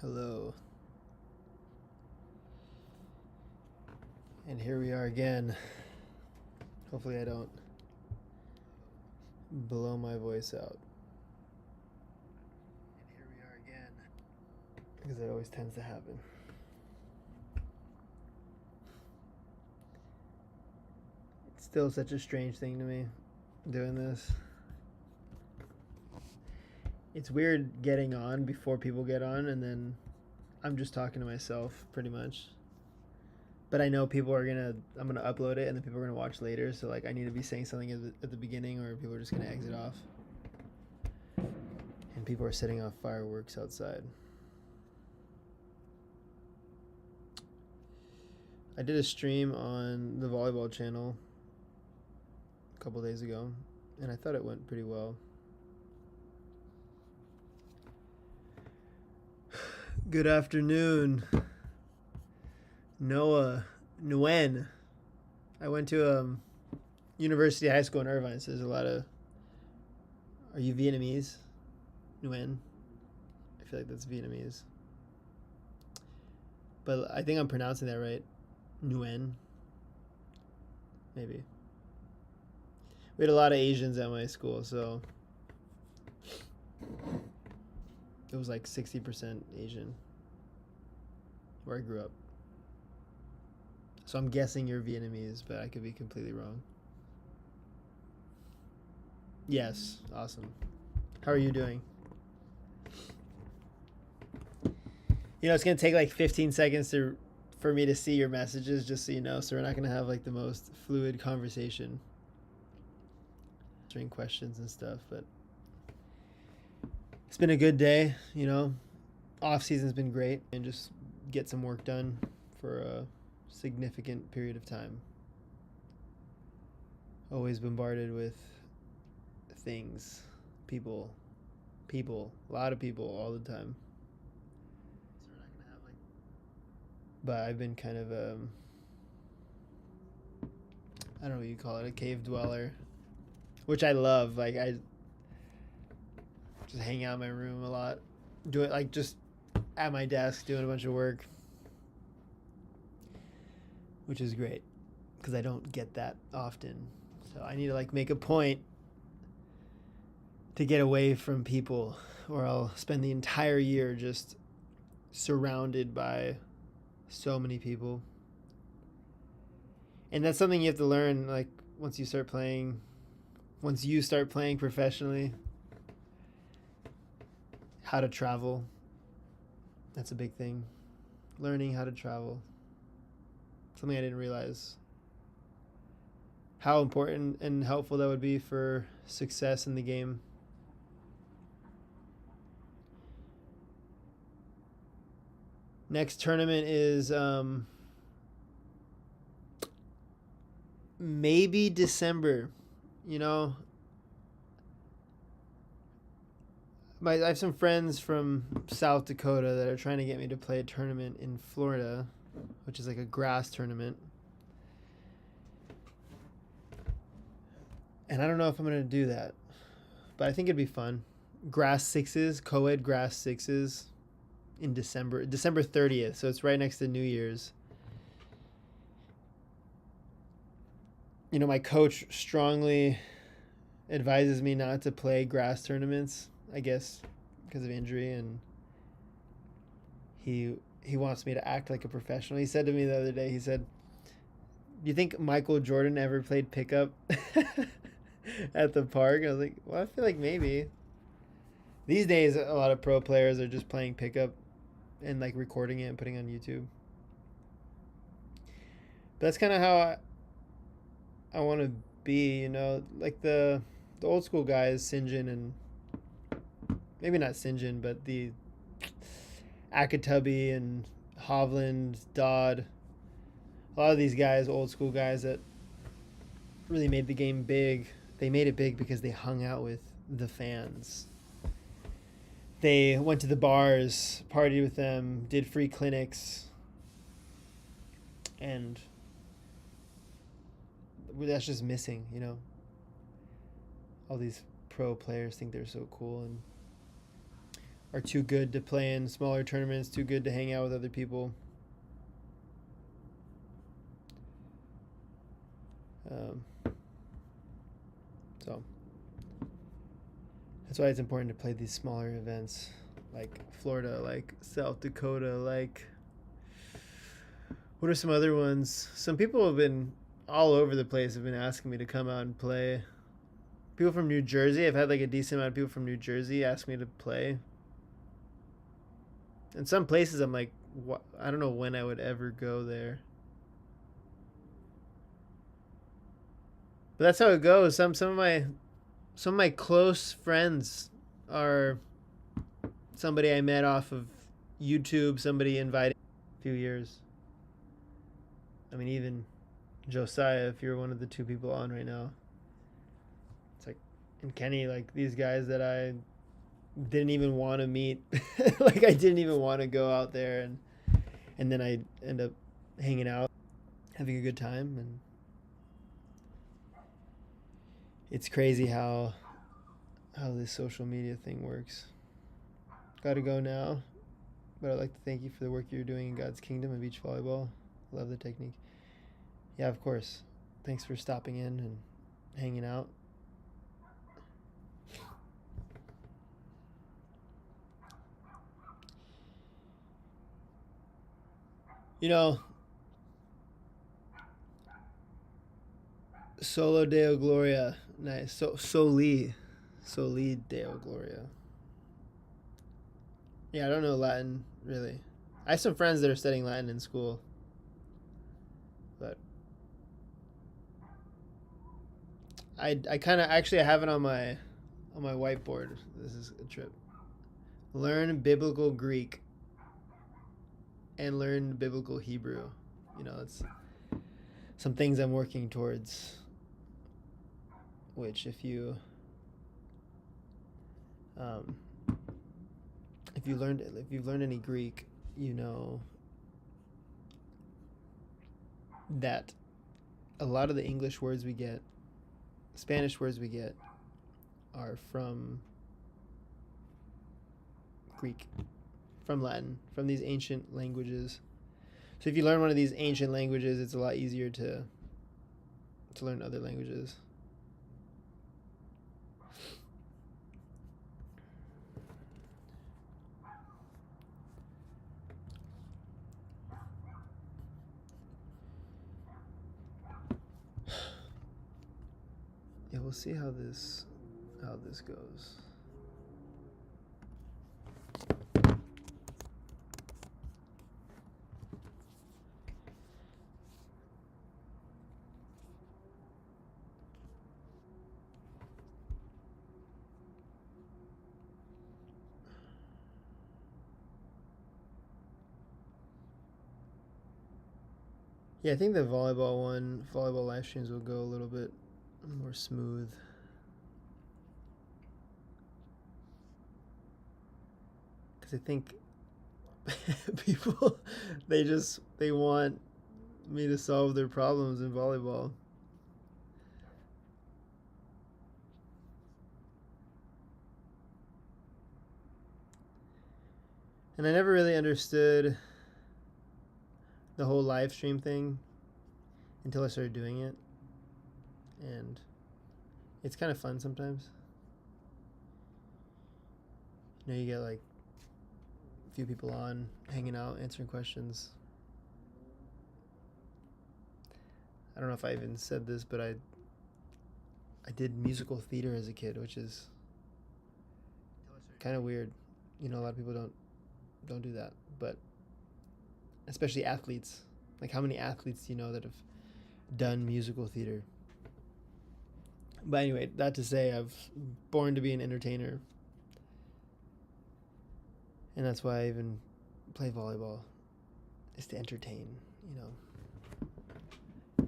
Hello. And here we are again. Hopefully I don't blow my voice out. And here we are again. Because it always tends to happen. It's still such a strange thing to me doing this. It's weird getting on before people get on, and then I'm just talking to myself pretty much. But I know I'm gonna upload it, and then people are gonna watch later. So like, I need to be saying something at the beginning, or people are just gonna exit off. And people are setting off fireworks outside. I did a stream on the volleyball channel a couple days ago, and I thought it went pretty well. Good afternoon, Noah Nguyen. I went to University High School in Irvine, so there's a lot of... Are you Vietnamese? Nguyen? I feel like that's Vietnamese. But I think I'm pronouncing that right. Nguyen? Maybe. We had a lot of Asians at my school, so... It was like 60% Asian where I grew up. So I'm guessing you're Vietnamese, but I could be completely wrong. Yes, awesome. How are you doing? You know, it's going to take like 15 seconds for me to see your messages, just so you know, so we're not going to have like the most fluid conversation. Answering questions and stuff, but it's been a good day, you know. Off season's been great, and just get some work done for a significant period of time. Always bombarded with things, people, a lot of people all the time. So we're not gonna have like... But I've been kind of I don't know what you call it, a cave dweller, which I love. Like, I just hang out in my room a lot, do it like just at my desk doing a bunch of work, which is great because I don't get that often. So I need to like make a point to get away from people, or I'll spend the entire year just surrounded by so many people. And that's something you have to learn, like once you start playing professionally, how to travel. That's a big thing. Learning how to travel. Something I didn't realize how important and helpful that would be for success in the game. Next tournament is maybe December. You know, I have some friends from South Dakota that are trying to get me to play a tournament in Florida, which is like a grass tournament. And I don't know if I'm going to do that, but I think it'd be fun. Grass sixes, co-ed grass sixes in December 30th. So it's right next to New Year's. You know, my coach strongly advises me not to play grass tournaments, I guess because of injury, and he wants me to act like a professional. He said to me the other day, he said, "Do you think Michael Jordan ever played pickup at the park?" I was like, well, I feel like maybe. These days, a lot of pro players are just playing pickup and like recording it and putting it on YouTube. But that's kind of how I want to be, you know, like the old school guys, Sinjin, and maybe not Sinjin, but the Akatubby and Hovland, Dodd. A lot of these guys, old school guys that really made the game big. They made it big because they hung out with the fans. They went to the bars, partied with them, did free clinics, and that's just missing, you know. All these pro players think they're so cool, and are too good to play in smaller tournaments, too good to hang out with other people. Um, so that's why it's important to play these smaller events, like Florida, like South Dakota, like what are some other ones? Some people have been all over the place have been asking me to come out and play. People from New Jersey, I've had like a decent amount of people from New Jersey ask me to play. In some places, I'm like, what? I don't know when I would ever go there. But that's how it goes. Some of my close friends are somebody I met off of YouTube. Somebody invited a few years. I mean, even Josiah, if you're one of the two people on right now, it's like, and Kenny, like these guys that I didn't even want to meet. Like I didn't even want to go out there, and then I end up hanging out, having a good time, and it's crazy how this social media thing works. Gotta go now, but I'd like to thank you for the work you're doing in God's kingdom and beach volleyball. Love the technique. Yeah, of course. Thanks for stopping in and hanging out. You know, Solo Deo Gloria. Nice. Soli Deo Gloria. Yeah, I don't know Latin, really. I have some friends that are studying Latin in school. But I kind of actually I have it on my whiteboard. This is a trip. Learn biblical Greek and learn biblical Hebrew. You know, it's some things I'm working towards. Which, if you've learned any Greek, you know that a lot of the English words we get, Spanish words we get, are from Greek, from Latin, from these ancient languages. So if you learn one of these ancient languages, it's a lot easier to learn other languages. Yeah, we'll see how this goes. Yeah, I think the volleyball live streams will go a little bit more smooth. Because I think people, they want me to solve their problems in volleyball. And I never really understood the whole live stream thing until I started doing it. And it's kind of fun sometimes. You know, you get like a few people on, hanging out, answering questions. I don't know if I even said this, but I did musical theater as a kid, which is kind of weird. You know, a lot of people don't do that, but especially athletes. Like, how many athletes do you know that have done musical theater? But anyway, that to say, I was born to be an entertainer. And that's why I even play volleyball, is to entertain, you know.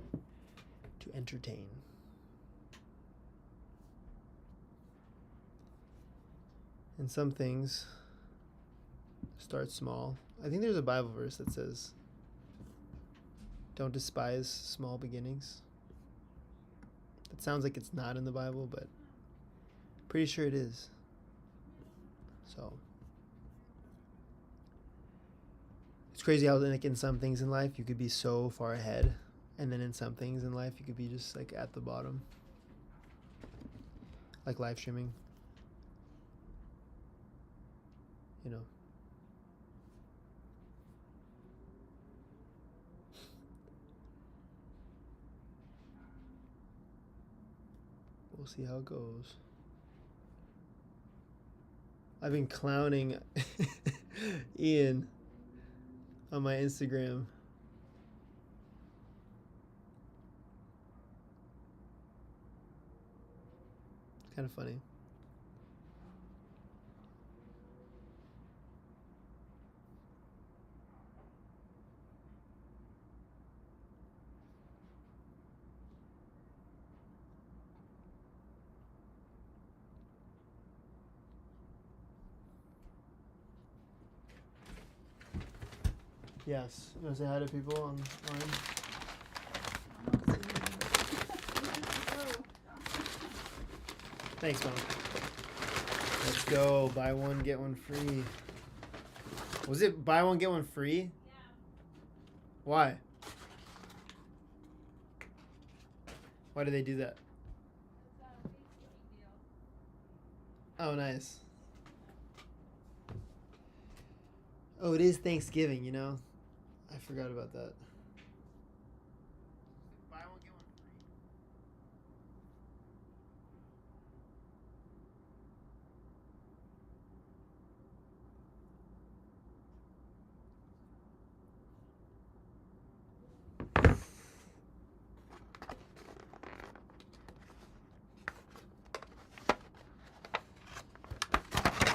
To entertain. And some things start small. I think there's a Bible verse that says, don't despise small beginnings. That sounds like it's not in the Bible, but pretty sure it is. So It's crazy how like in some things in life you could be so far ahead, and then in some things in life you could be just like at the bottom. Like live streaming. You know. We'll see how it goes. I've been clowning Ian on my Instagram. It's kind of funny. Yes. You want to say hi to people online? Thanks, Mom. Let's go. Buy one, get one free. Was it buy one, get one free? Yeah. Why? Why do they do that? It's a Thanksgiving deal. Oh, nice. Oh, it is Thanksgiving, you know? I forgot about that. Buy one, get one free.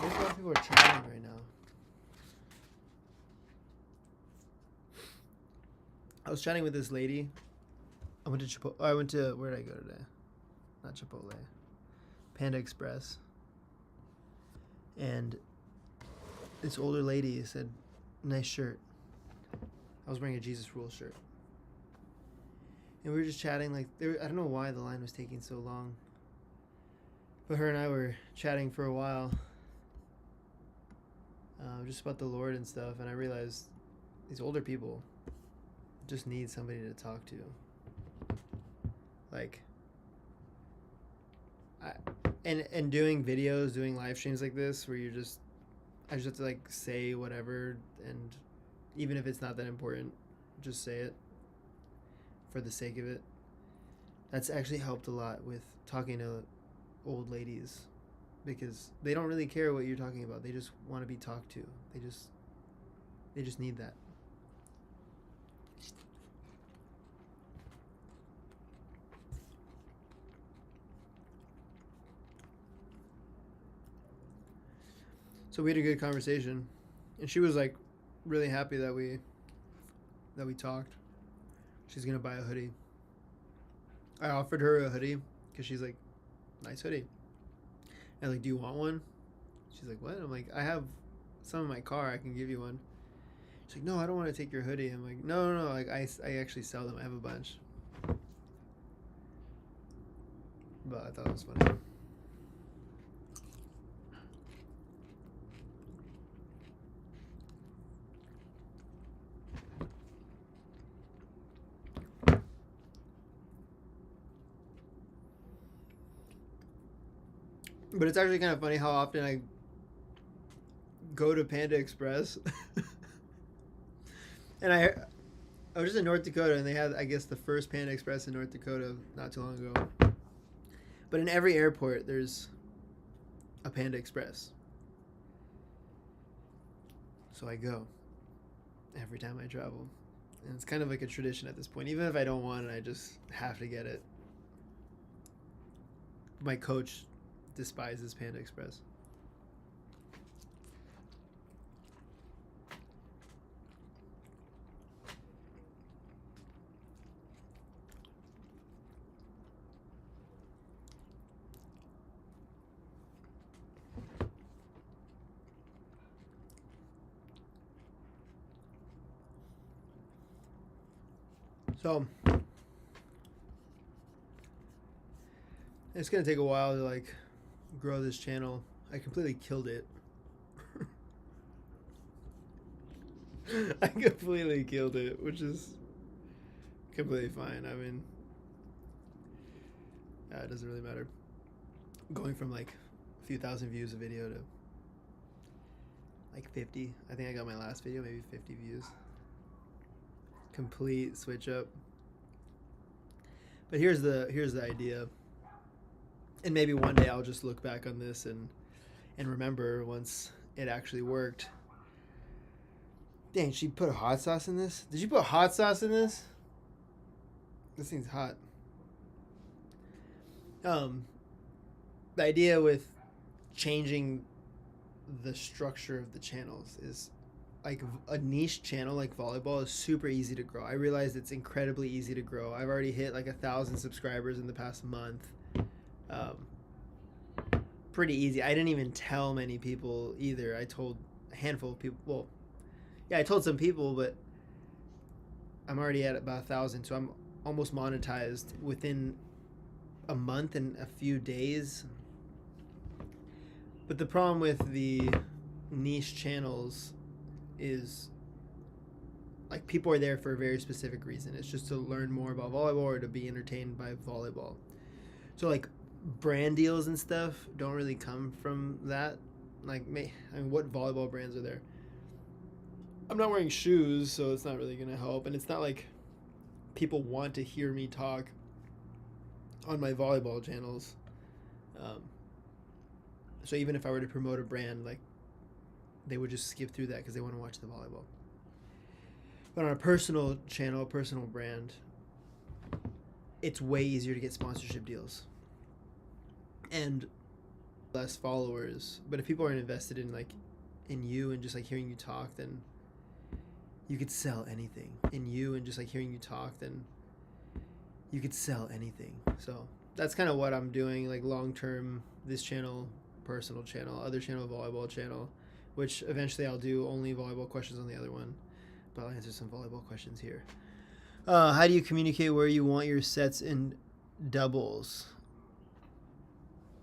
There's a lot of people are chatting right now. I was chatting with this lady. I went to Chipotle. I went to, where did I go today? Not Chipotle. Panda Express. And this older lady said, nice shirt. I was wearing a Jesus Rule shirt. And we were just chatting, like, I don't know why the line was taking so long. But her and I were chatting for a while. Just about the Lord and stuff. And I realized these older people just need somebody to talk to. Like, and doing videos, doing live streams like this, where I just have to like say whatever, and even if it's not that important, just say it for the sake of it. That's actually helped a lot with talking to old ladies, because they don't really care what you're talking about. They just want to be talked to. They just need that. So we had a good conversation, and she was like really happy that we talked. She's gonna buy a hoodie. I offered her a hoodie because she's like, nice hoodie. And like, do you want one? She's like, what? I'm like, I have some in my car. I can give you one. She's like, no, I don't want to take your hoodie. I'm like, no. Like, I actually sell them. I have a bunch. But I thought it was funny. But it's actually kind of funny how often I go to Panda Express. And I was just in North Dakota, and they had, I guess, the first Panda Express in North Dakota not too long ago. But in every airport, there's a Panda Express. So I go every time I travel. And it's kind of like a tradition at this point. Even if I don't want it, I just have to get it. My coach despises Panda Express. So it's gonna take a while to like grow this channel. I completely killed it. I completely killed it, which is completely fine. I mean, it doesn't really matter. Going from like a few thousand views a video to like 50. I think I got my last video maybe 50 views. Complete switch up. But here's the idea. And maybe one day I'll just look back on this and remember once it actually worked. Dang, she put a hot sauce in this? Did you put hot sauce in this? This thing's hot. The idea with changing the structure of the channels is like a niche channel like volleyball is super easy to grow. I realized it's incredibly easy to grow. I've already hit like 1,000 subscribers in the past month. Pretty easy. I didn't even tell many people either. I told a handful of people. Well, yeah, I told some people, but I'm already at about 1,000, so I'm almost monetized within a month and a few days. But the problem with the niche channels is like people are there for a very specific reason. It's just to learn more about volleyball or to be entertained by volleyball. So like brand deals and stuff don't really come from that. Like, I mean, what volleyball brands are there? I'm not wearing shoes, so it's not really gonna help. And it's not like people want to hear me talk on my volleyball channels. So even if I were to promote a brand, like they would just skip through that because they want to watch the volleyball. But on a personal channel, personal brand, it's way easier to get sponsorship deals and less followers. But if people aren't invested in you and just like hearing you talk, then you could sell anything. In you and just like hearing you talk, then you could sell anything. So that's kind of what I'm doing, like long term. This channel, personal channel, other channel, volleyball channel, which eventually I'll do only volleyball questions on the other one, but I'll answer some volleyball questions here. How do you communicate where you want your sets in doubles?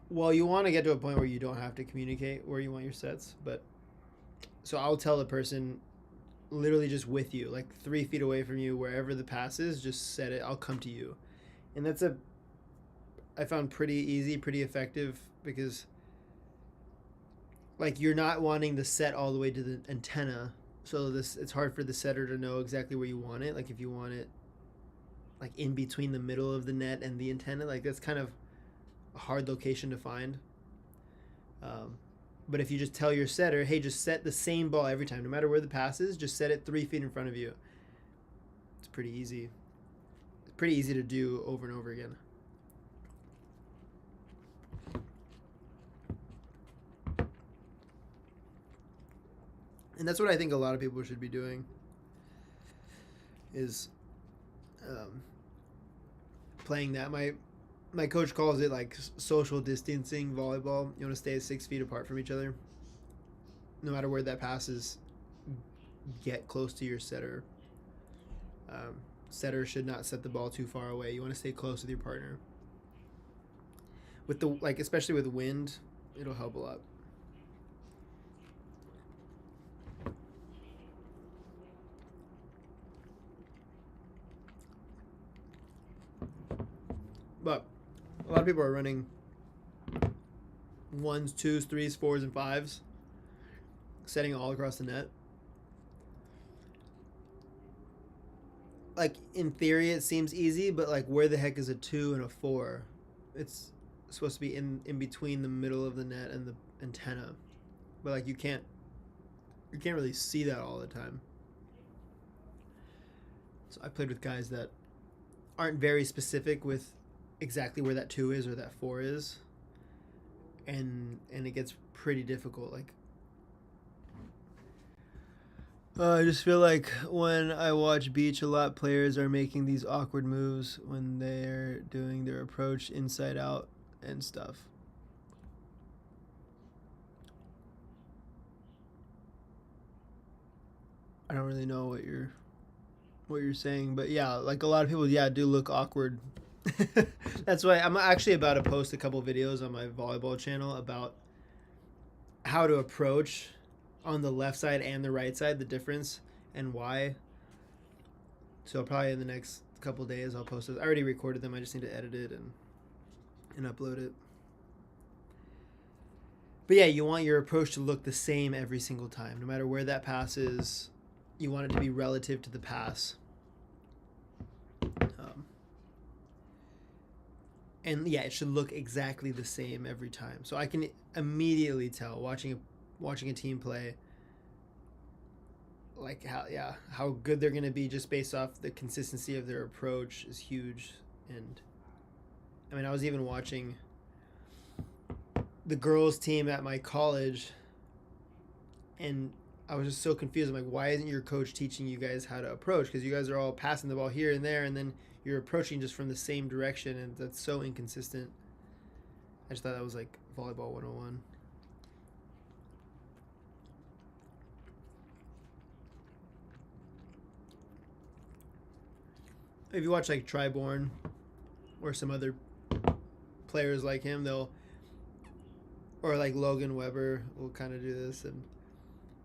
Well, you want to get to a point where you don't have to communicate where you want your sets, but so I'll tell the person literally just with you, like 3 feet away from you, wherever the pass is, just set it. I'll come to you. And that's I found pretty easy, pretty effective, because like you're not wanting the set all the way to the antenna, so it's hard for the setter to know exactly where you want it. Like if you want it like in between the middle of the net and the antenna, like that's kind of a hard location to find. But if you just tell your setter, hey, just set the same ball every time, no matter where the pass is, just set it 3 feet in front of you. It's pretty easy. It's pretty easy to do over and over again. And that's what I think a lot of people should be doing, is playing that. My coach calls it like social distancing volleyball. You want to stay 6 feet apart from each other. No matter where that passes, get close to your setter. Setter should not set the ball too far away. You want to stay close with your partner. With especially with wind, it'll help a lot. But a lot of people are running 1s, 2s, 3s, 4s, and 5s, setting all across the net. Like in theory, it seems easy, but like where the heck is a 2 and a 4? It's supposed to be in between the middle of the net and the antenna, but like you can't really see that all the time. So I played with guys that aren't very specific with exactly where that 2 is or that 4 is, and it gets pretty difficult. Like I just feel like when I watch beach, a lot players are making these awkward moves when they're doing their approach inside out and stuff. I don't really know what you're saying, but yeah, like a lot of people, do look awkward. That's why I'm actually about to post a couple videos on my volleyball channel about how to approach on the left side and the right side, the difference, and why. So probably in the next couple days I'll post those. I already recorded them. I just need to edit it and upload it. But yeah, you want your approach to look the same every single time. No matter where that pass is, you want it to be relative to the pass. And yeah, it should look exactly the same every time. So I can immediately tell watching a team play, like how good they're gonna be just based off the consistency of their approach is huge. And I mean, I was even watching the girls team at my college, and I was just so confused. I'm like, why isn't your coach teaching you guys how to approach? Because you guys are all passing the ball here and there, and then you're approaching just from the same direction, and that's so inconsistent. I just thought that was like volleyball 101. If you watch like Triborn or some other players like him, or like Logan Weber will kind of do this, and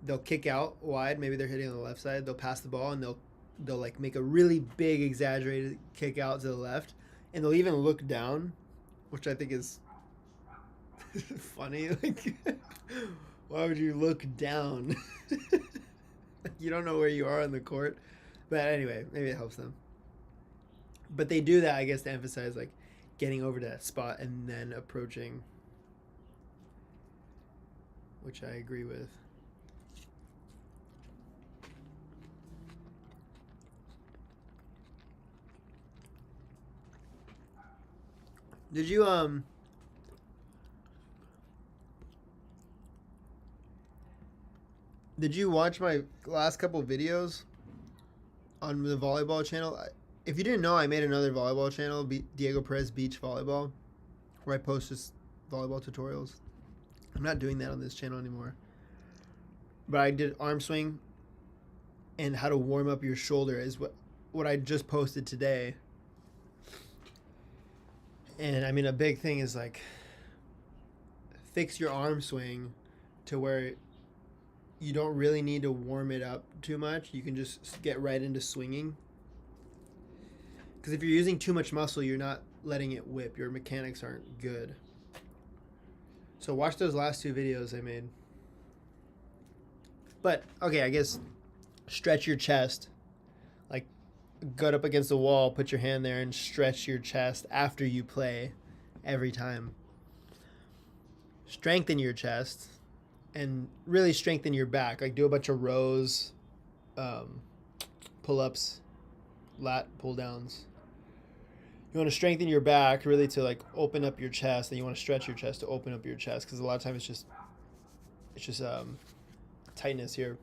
they'll kick out wide. Maybe they're hitting on the left side. They'll pass the ball, and they'll like make a really big exaggerated kick out to the left, and they'll even look down, which I think is funny. Like, why would you look down? You don't know where you are on the court. But anyway, maybe it helps them. But they do that, I guess, to emphasize like getting over to that spot and then approaching, which I agree with. Did you watch my last couple videos on the volleyball channel? If you didn't know, I made another volleyball channel, Diego Perez Beach Volleyball, where I post just volleyball tutorials. I'm not doing that on this channel anymore. But I did arm swing and how to warm up your shoulder is what I just posted today. And I mean, a big thing is like fix your arm swing to where you don't really need to warm it up too much. You can just get right into swinging. Because if you're using too much muscle, you're not letting it whip. Your mechanics aren't good. So watch those last two videos I made. But, okay, I guess stretch your chest. Like, gut up against the wall, put your hand there, and stretch your chest after you play every time. Strengthen your chest and really strengthen your back. Like, do a bunch of rows, pull-ups, lat pull-downs. You want to strengthen your back really to like open up your chest, and you want to stretch your chest to open up your chest, because a lot of times it's just tightness here.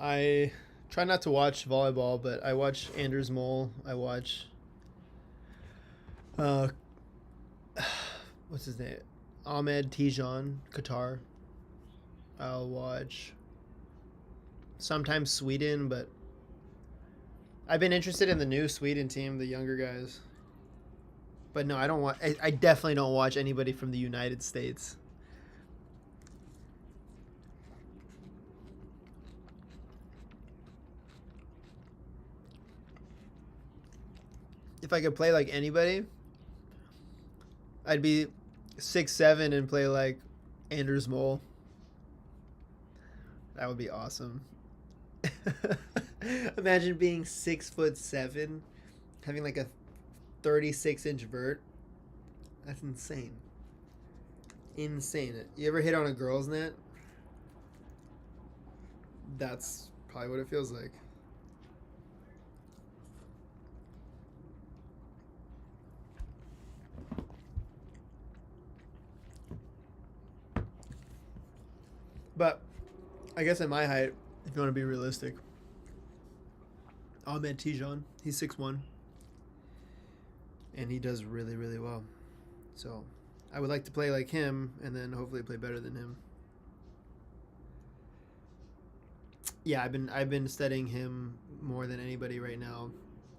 I try not to watch volleyball, but I watch Anders Mol. I watch what's his name? Ahmed Tijan, Qatar. I'll watch sometimes Sweden, but I've been interested in the new Sweden team, the younger guys. But no, I don't want. I definitely don't watch anybody from the United States. If I could play like anybody, I'd be 6'7" and play like Anders Mol. That would be awesome. Imagine being 6'7", having like a 36-inch vert. That's insane. Insane. You ever hit on a girl's net? That's probably what it feels like. But I guess at my height, if you want to be realistic, Ahmed Tijan, he's 6'1", and he does really, really well. So I would like to play like him, and then hopefully play better than him. Yeah, I've been studying him more than anybody right now,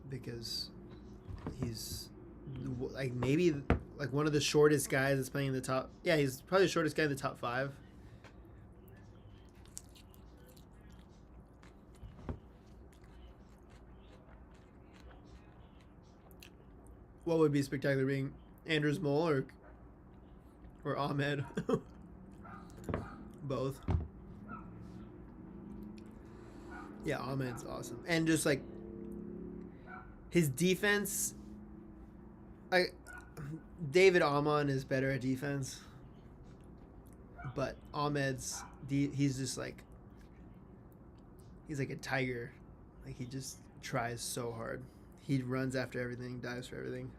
because he's like maybe like one of the shortest guys that's playing in the top. Yeah, he's probably the shortest guy in the top 5. What would be spectacular, being Andrews Mole or Ahmed? Both. Yeah, Ahmed's awesome, and just like his defense. David Amon is better at defense, but he's just like he's like a tiger. Like he just tries so hard. He runs after everything, dives for everything.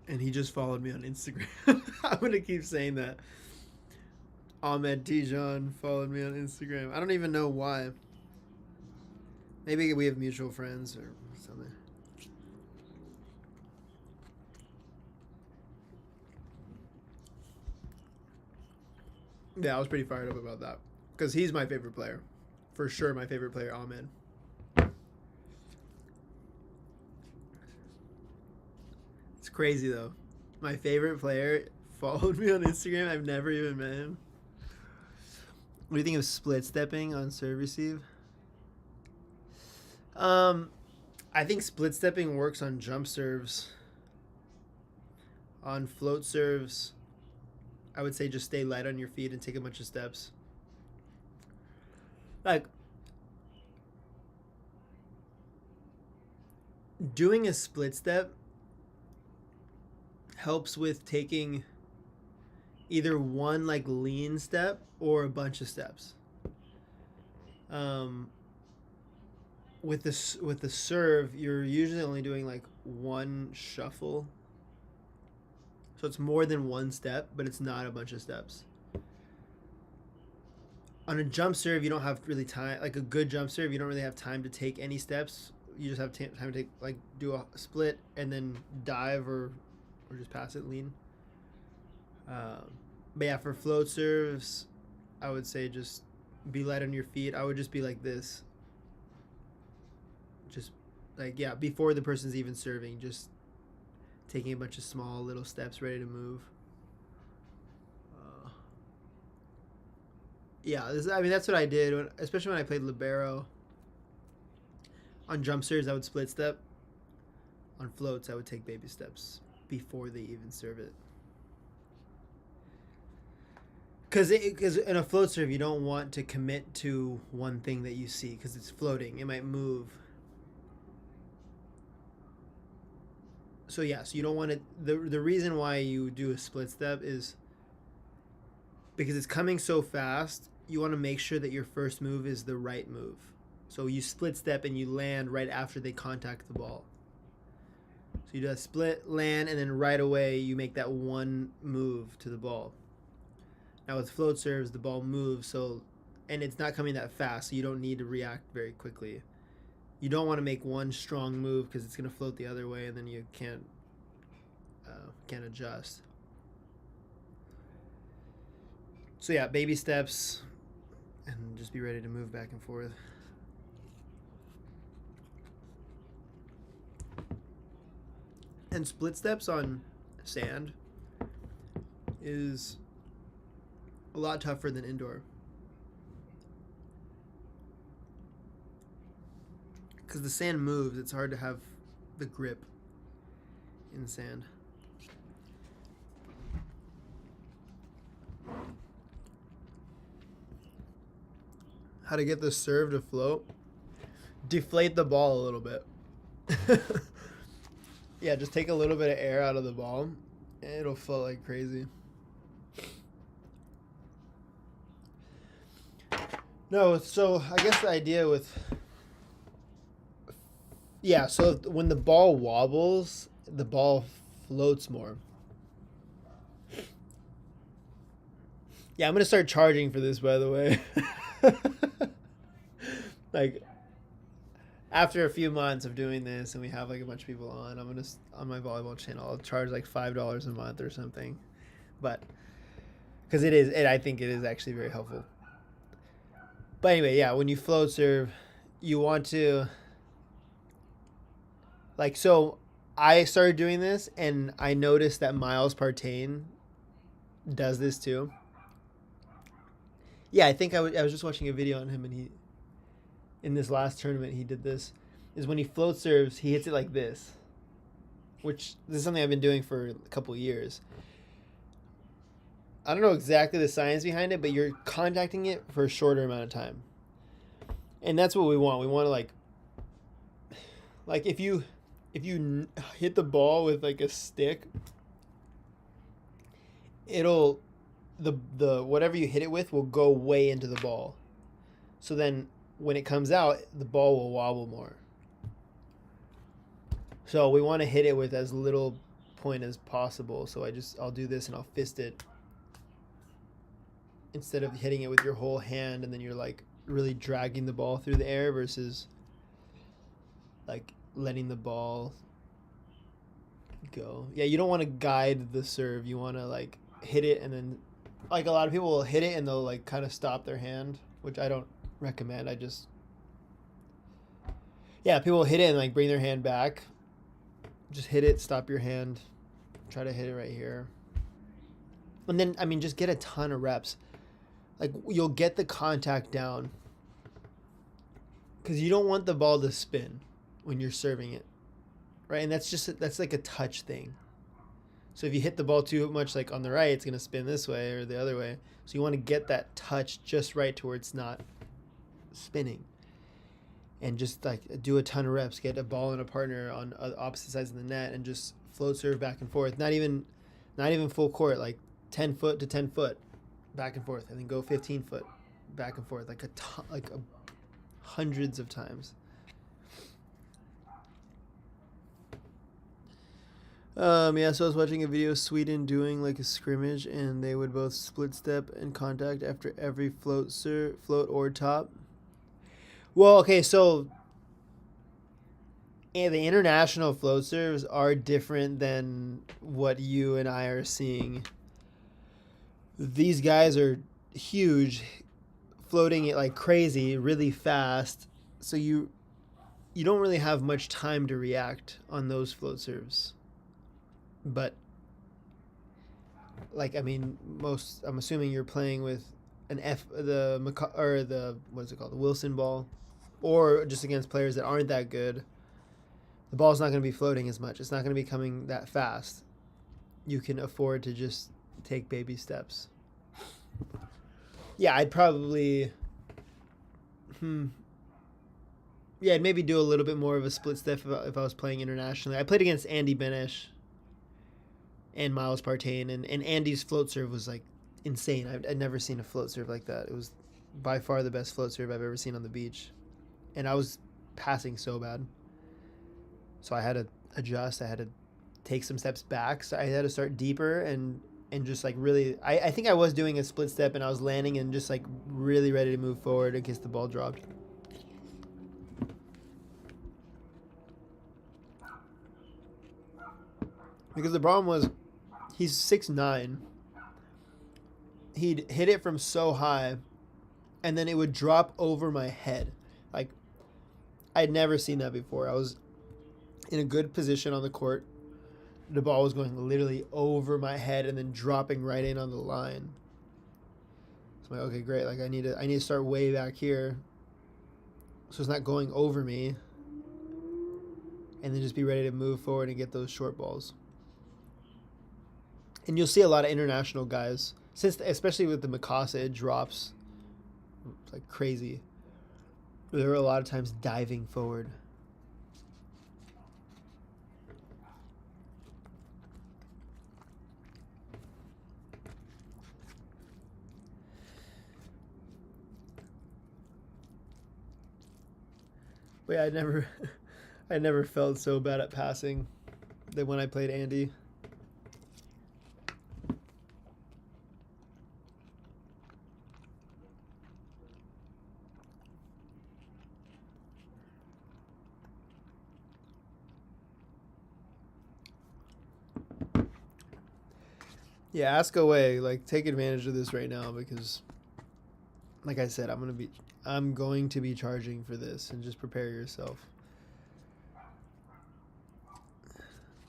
And he just followed me on Instagram. I'm gonna keep saying that. Ahmed Tijan followed me on Instagram. I don't even know why. Maybe we have mutual friends or something. Yeah, I was pretty fired up about that. Because he's my favorite player. For sure, my favorite player, Ahmed. It's crazy, though. My favorite player followed me on Instagram. I've never even met him. What do you think of split stepping on serve receive? I think split stepping works on jump serves. On float serves, I would say just stay light on your feet and take a bunch of steps. Like, doing a split step helps with taking either one like lean step or a bunch of steps. With the serve, you're usually only doing like one shuffle, so it's more than one step, but it's not a bunch of steps. On a jump serve, you don't have really time. Like a good jump serve, you don't really have time to take any steps. You just have time to take like do a split and then dive or just pass it lean. But yeah, for float serves, I would say just be light on your feet. I would just be like this. Just like, yeah, before the person's even serving, just taking a bunch of small little steps ready to move. Yeah, that's what I did, especially when I played libero. On jump serves, I would split step. On floats, I would take baby steps before they even serve it. Because in a float serve, you don't want to commit to one thing that you see because it's floating. It might move. So yeah, so you don't want to. The reason why you do a split step is because it's coming so fast. You want to make sure that your first move is the right move. So you split step and you land right after they contact the ball. So you do a split, land, and then right away you make that one move to the ball. Now with float serves, the ball moves, and it's not coming that fast, so you don't need to react very quickly. You don't want to make one strong move because it's going to float the other way, and then you can't adjust. So yeah, baby steps, and just be ready to move back and forth. And split steps on sand is a lot tougher than indoor. Because the sand moves, it's hard to have the grip in sand. How to get the serve to float? Deflate the ball a little bit. Yeah, just take a little bit of air out of the ball, and it'll float like crazy. No, so I guess the idea with... Yeah, so when the ball wobbles, the ball floats more. Yeah, I'm going to start charging for this, by the way. Like, after a few months of doing this and we have like a bunch of people on my volleyball channel, I'll charge like $5 a month or something. But because it is. I think it is actually very helpful. But anyway, yeah, when you float serve, you want to like so. I started doing this, and I noticed that Miles Partain does this too. Yeah, I think I was just watching a video on him, and he in this last tournament he did this. Is when he float serves, he hits it like this, which this is something I've been doing for a couple of years. I don't know exactly the science behind it, but you're contacting it for a shorter amount of time, and that's what we want. We want to like if you hit the ball with like a stick, it'll the whatever you hit it with will go way into the ball. So then when it comes out, the ball will wobble more. So we want to hit it with as little point as possible. So I'll do this and I'll fist it instead of hitting it with your whole hand, and then you're like really dragging the ball through the air versus like letting the ball go. Yeah, you don't want to guide the serve. You want to like hit it, and then like a lot of people will hit it and they'll like kind of stop their hand, which I don't recommend. Yeah, people hit it and like bring their hand back. Just hit it, stop your hand, try to hit it right here. And then I mean just get a ton of reps. Like you'll get the contact down, cuz you don't want the ball to spin when you're serving it. Right? And that's like a touch thing. So if you hit the ball too much like on the right, it's going to spin this way or the other way. So you want to get that touch just right to where it's not spinning. And just like do a ton of reps, get a ball and a partner on opposite sides of the net and just float serve back and forth. Not even full court, like 10 foot to 10 foot back and forth, and then go 15 foot back and forth hundreds of times. Yeah, so I was watching a video of Sweden doing like a scrimmage, and they would both split step and contact after every float or top. Well, okay, so the international float serves are different than what you and I are seeing. These guys are huge, floating it like crazy, really fast. So you don't really have much time to react on those float serves. But like I mean, I'm assuming you're playing with the what's it called, the Wilson ball, or just against players that aren't that good. The ball's not going to be floating as much. It's not going to be coming that fast. You can afford to just take baby steps. Yeah, I'd probably yeah, I'd maybe do a little bit more of a split step if I was playing internationally. I played against Andy Benesh and Miles Partain, and Andy's float serve was like insane. I'd never seen a float serve like that. It was by far the best float serve I've ever seen on the beach, and I was passing so bad. So I had to adjust. I had to take some steps back. So I had to start deeper and just like really. I think I was doing a split step and I was landing and just like really ready to move forward in case the ball dropped. Because the problem was, he's 6'9". He'd hit it from so high, and then it would drop over my head. Like, I'd never seen that before. I was in a good position on the court. The ball was going literally over my head and then dropping right in on the line. So I'm like, okay, great. Like I need to start way back here, so it's not going over me, and then just be ready to move forward and get those short balls. And you'll see a lot of international guys, especially with the Mikasa, it drops like crazy. There were a lot of times diving forward. But yeah, I never felt so bad at passing than when I played Andy. Yeah, ask away. Like, take advantage of this right now because, like I said, I'm going to be charging for this, and just prepare yourself.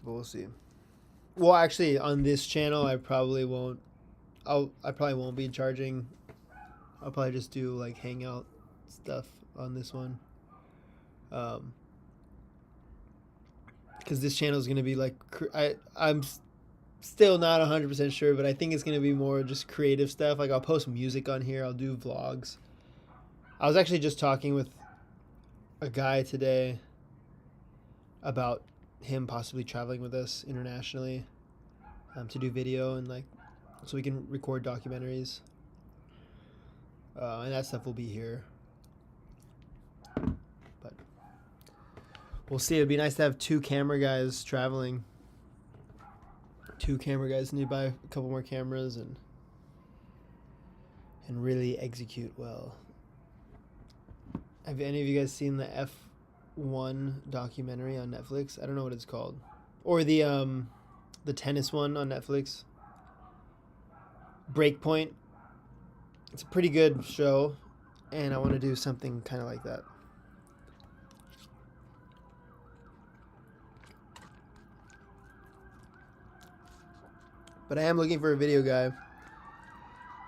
But we'll see. Well, actually, on this channel, I probably won't. I probably won't be charging. I'll probably just do like hangout stuff on this one. Because this channel is gonna be like I'm still not 100% sure, but I think it's gonna be more just creative stuff. Like I'll post music on here. I'll do vlogs. I was actually just talking with a guy today about him possibly traveling with us internationally to do video and like so we can record documentaries. And that stuff will be here. But we'll see. It'd be nice to have 2 camera guys traveling. 2 camera guys. Need to buy a couple more cameras and really execute well. Have any of you guys seen the F1 documentary on Netflix? I don't know what it's called. Or the tennis one on Netflix. Breakpoint. It's a pretty good show, and I want to do something kind of like that. But I am looking for a video guy.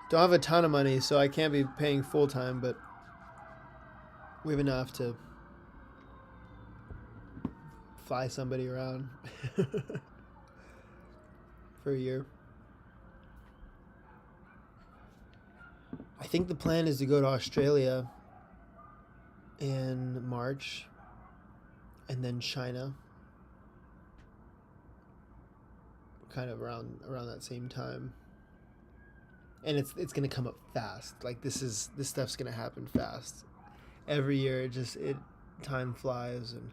Don't have a ton of money, so I can't be paying full time, but we have enough to fly somebody around for a year. I think the plan is to go to Australia in March and then China kind of around that same time. And it's going to come up fast. Like this stuff's going to happen fast. Every year time flies, and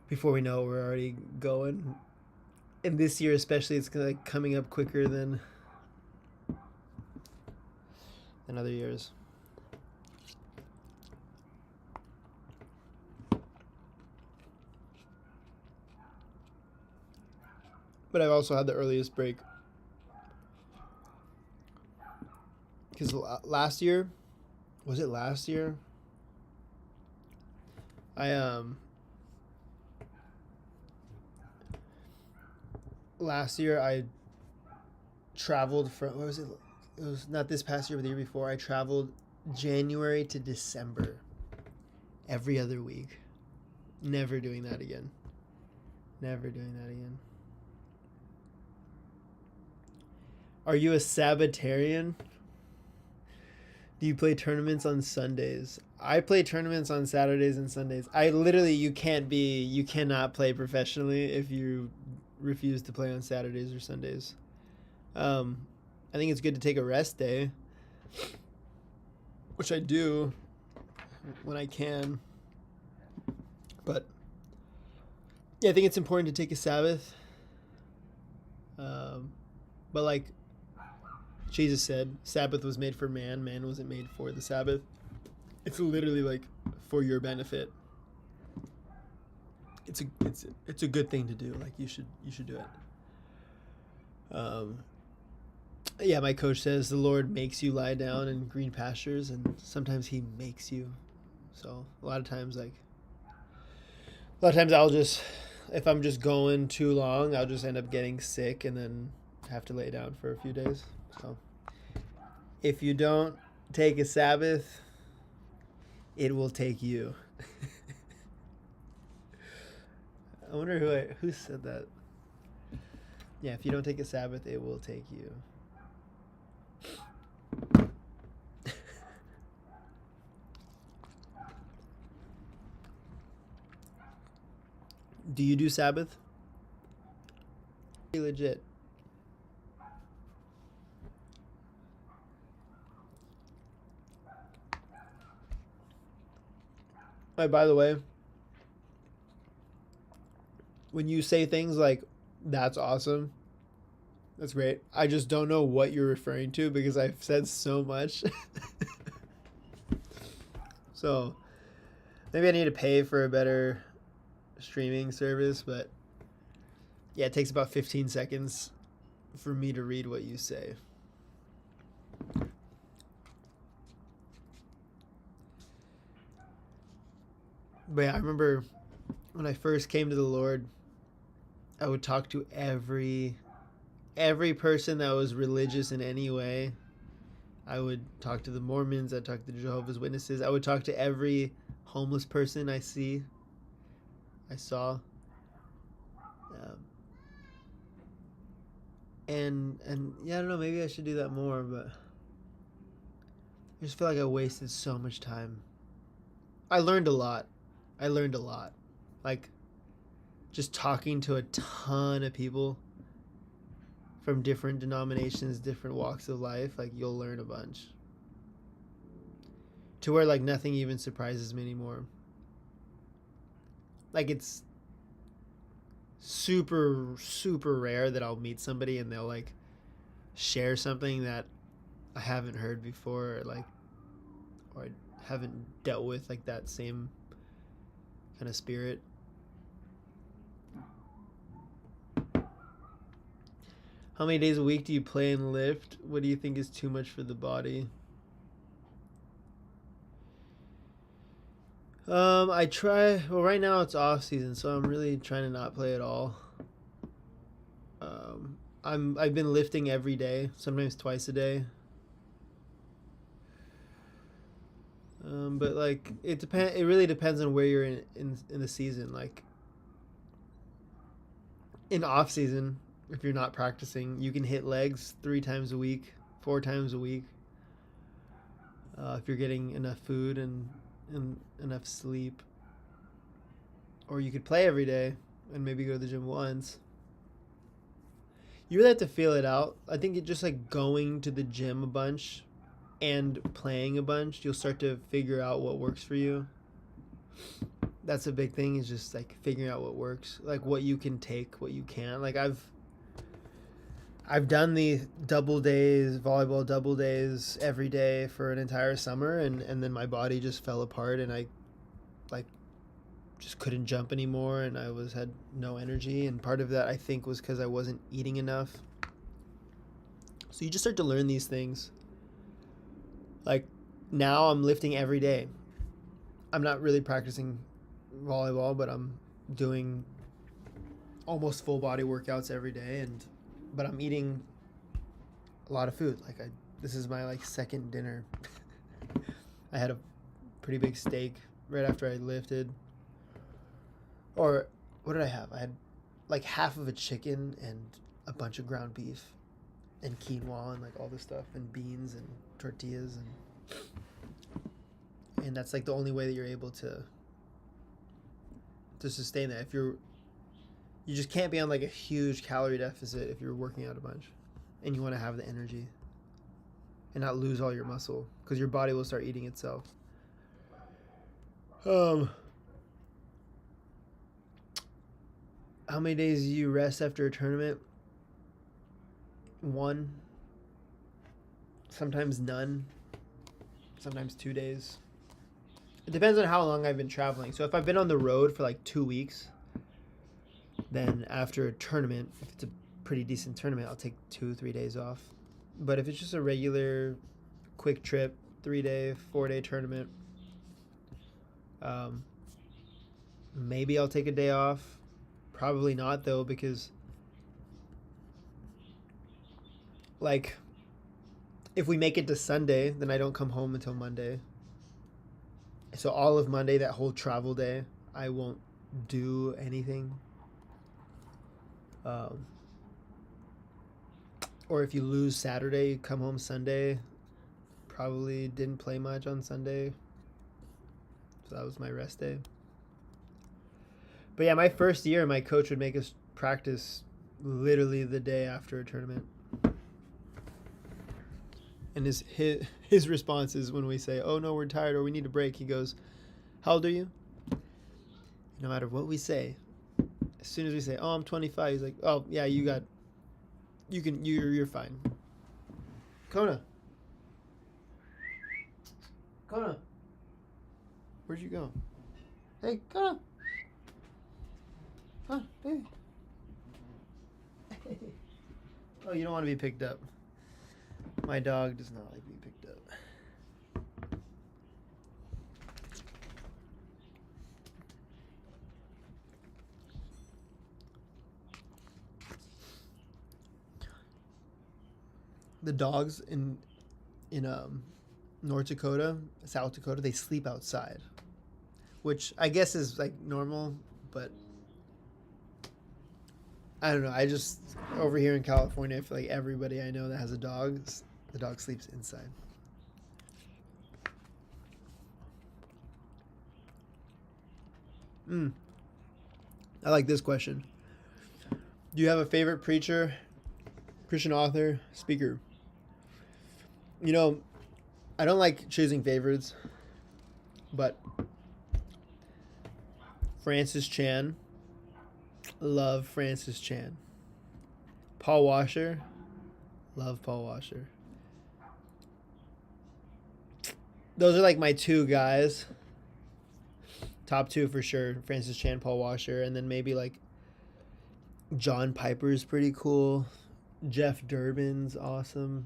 before we know it, we're already going. And this year especially, it's like coming up quicker than other years. But I've also had the earliest break. Because last year, was it last year? Last year I traveled from, what was it? It was not this past year, but the year before. I traveled January to December. Every other week. Never doing that again. Never doing that again. Are you a Sabbatarian? Do you play tournaments on Sundays? I play tournaments on Saturdays and Sundays. You cannot play professionally if you refuse to play on Saturdays or Sundays. I think it's good to take a rest day, which I do when I can. But yeah, I think it's important to take a Sabbath. But like Jesus said, Sabbath was made for man. Man wasn't made for the Sabbath. It's literally like for your benefit. It's a good thing to do. Like you should do it. Yeah, my coach says the Lord makes you lie down in green pastures, and sometimes He makes you. So a lot of times I'll just, if I'm just going too long, I'll just end up getting sick and then have to lay down for a few days. So if you don't take a Sabbath, it will take you. I wonder who said that. Yeah, if you don't take a Sabbath, it will take you. Do you do Sabbath? Legit. By the way, when you say things like, that's awesome, that's great, I just don't know what you're referring to because I've said so much. So maybe I need to pay for a better streaming service, but yeah, it takes about 15 seconds for me to read what you say. But yeah, I remember when I first came to the Lord, I would talk to every person that was religious in any way. I would talk to the Mormons, I'd talk to the Jehovah's Witnesses, I would talk to every homeless person I saw. And yeah, I don't know, maybe I should do that more, but I just feel like I wasted so much time. I learned a lot. Like, just talking to a ton of people from different denominations, different walks of life, like, you'll learn a bunch. To where, like, nothing even surprises me anymore. Like, it's super, super rare that I'll meet somebody and they'll, like, share something that I haven't heard before, or I haven't dealt with, like, that same kind of spirit. How many days a week do you play and lift? What do you think is too much for the body? I try. Well, right now it's off season, so I'm really trying to not play at all. I've been lifting every day, sometimes twice a day. But like it really depends on where you're in the season. Like in off season, if you're not practicing, you can hit legs 3 times a week, 4 times a week. If you're getting enough food and enough sleep. Or you could play every day and maybe go to the gym once. You really have to feel it out. I think it just like going to the gym a bunch and playing a bunch, you'll start to figure out what works for you. That's a big thing, is just like figuring out what works, like what you can take, what you can't. Like I've done the volleyball double days every day for an entire summer, and then my body just fell apart and I like just couldn't jump anymore and I had no energy, and part of that I think was because I wasn't eating enough. So you just start to learn these things. Like now I'm lifting every day. I'm not really practicing volleyball, but I'm doing almost full body workouts every day, but I'm eating a lot of food. Like this is my like second dinner. I had a pretty big steak right after I lifted. Or what did I have? I had like half of a chicken and a bunch of ground beef and quinoa and like all this stuff and beans and tortillas, and that's like the only way that you're able to sustain that. If you just can't be on like a huge calorie deficit if you're working out a bunch and you want to have the energy and not lose all your muscle, because your body will start eating itself. How many days do you rest after a tournament? 1, sometimes none, sometimes 2 days. It depends on how long I've been traveling. So if I've been on the road for like 2 weeks, then after a tournament, if it's a pretty decent tournament, I'll take 2-3 days off. But if it's just a regular quick trip, 3-day, 4-day tournament, maybe I'll take a day off. Probably not though, because like if we make it to Sunday, then I don't come home until Monday. So all of Monday, that whole travel day, I won't do anything. Or if you lose Saturday, you come home Sunday. Probably didn't play much on Sunday. So that was my rest day. But yeah, my first year, my coach would make us practice literally the day after a tournament. And his response is when we say, oh no, we're tired or we need a break, he goes, how old are you? No matter what we say, as soon as we say, oh, I'm 25, he's like, oh yeah, you're fine. Kona, where'd you go? Hey, Kona. Huh, baby. Oh, you don't want to be picked up. My dog does not like being picked up. The dogs in North Dakota, South Dakota, they sleep outside, which I guess is like normal, but I don't know. I just over here in California, I feel like everybody I know that has a dog, the dog sleeps inside. I like this question. Do you have a favorite preacher, Christian author, speaker? You know, I don't like choosing favorites, but Francis Chan, love Francis Chan. Paul Washer, love Paul Washer. Those are like my two guys. Top two for sure. Francis Chan, Paul Washer, and then maybe like John Piper's pretty cool. Jeff Durbin's awesome.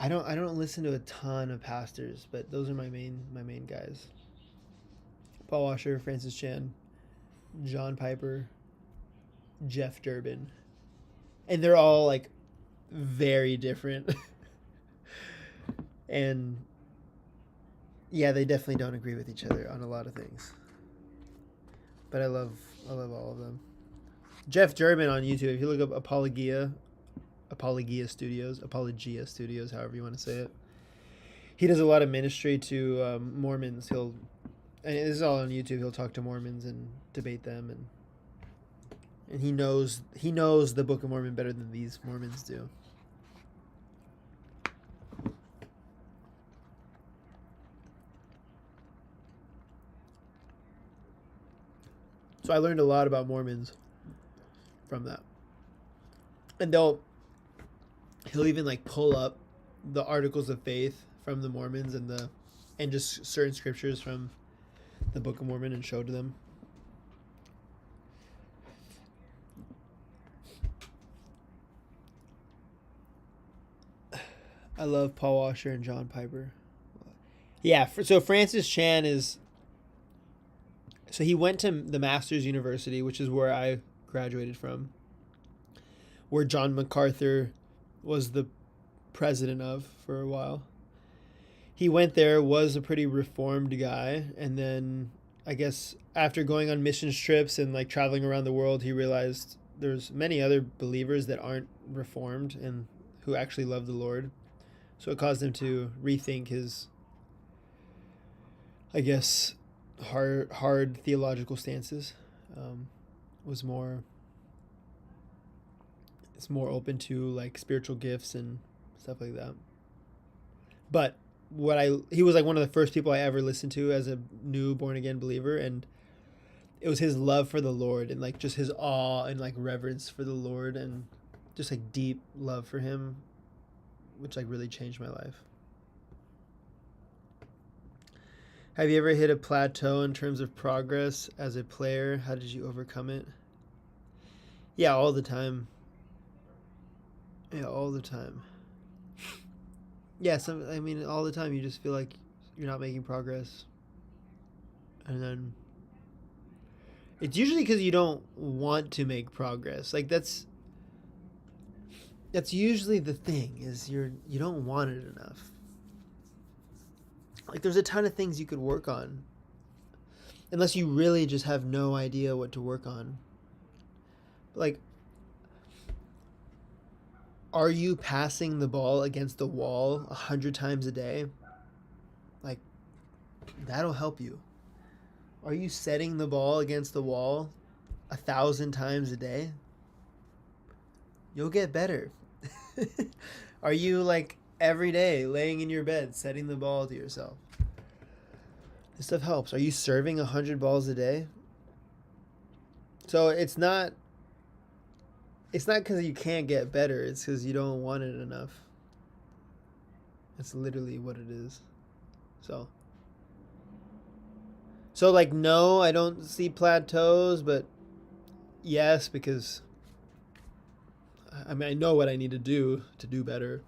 I don't listen to a ton of pastors, but those are my main guys. Paul Washer, Francis Chan, John Piper, Jeff Durbin. And they're all like very different. And yeah, they definitely don't agree with each other on a lot of things. But I love all of them. Jeff Durbin on YouTube, if you look up Apologia Studios, however you want to say it. He does a lot of ministry to Mormons. And this is all on YouTube. He'll talk to Mormons and debate them, and he knows the Book of Mormon better than these Mormons do. So I learned a lot about Mormons from that. And he'll even like pull up the articles of faith from the Mormons and just certain scriptures from the Book of Mormon and show to them. I love Paul Washer and John Piper. Yeah, so Francis Chan so he went to the Masters University, which is where I graduated from, where John MacArthur was the president of for a while. He went there, was a pretty reformed guy, and then I guess after going on mission trips and like traveling around the world, he realized there's many other believers that aren't reformed and who actually love the Lord. So it caused him to rethink his, I guess, hard theological stances. It's more open to like spiritual gifts and stuff like that. But he was like one of the first people I ever listened to as a new born again believer, and it was his love for the Lord and like just his awe and like reverence for the Lord and just like deep love for him, which like really changed my life. Have you ever hit a plateau in terms of progress as a player? How did you overcome it? Yeah, all the time. Yeah, all the time. Yeah, all the time you just feel like you're not making progress. And then it's usually because you don't want to make progress. Like that's usually the thing, is you don't want it enough. Like there's a ton of things you could work on, unless you really just have no idea what to work on. Like, are you passing the ball against the wall 100 times a day? Like, that'll help you. Are you setting the ball against the wall 1,000 times a day? You'll get better. Are you like every day laying in your bed setting the ball to yourself? This stuff helps. Are you serving 100 balls a day? So it's not because you can't get better. It's because you don't want it enough. That's literally what it is. So So like, no, I don't see plateaus, but yes, because I mean, I know what I need to do better.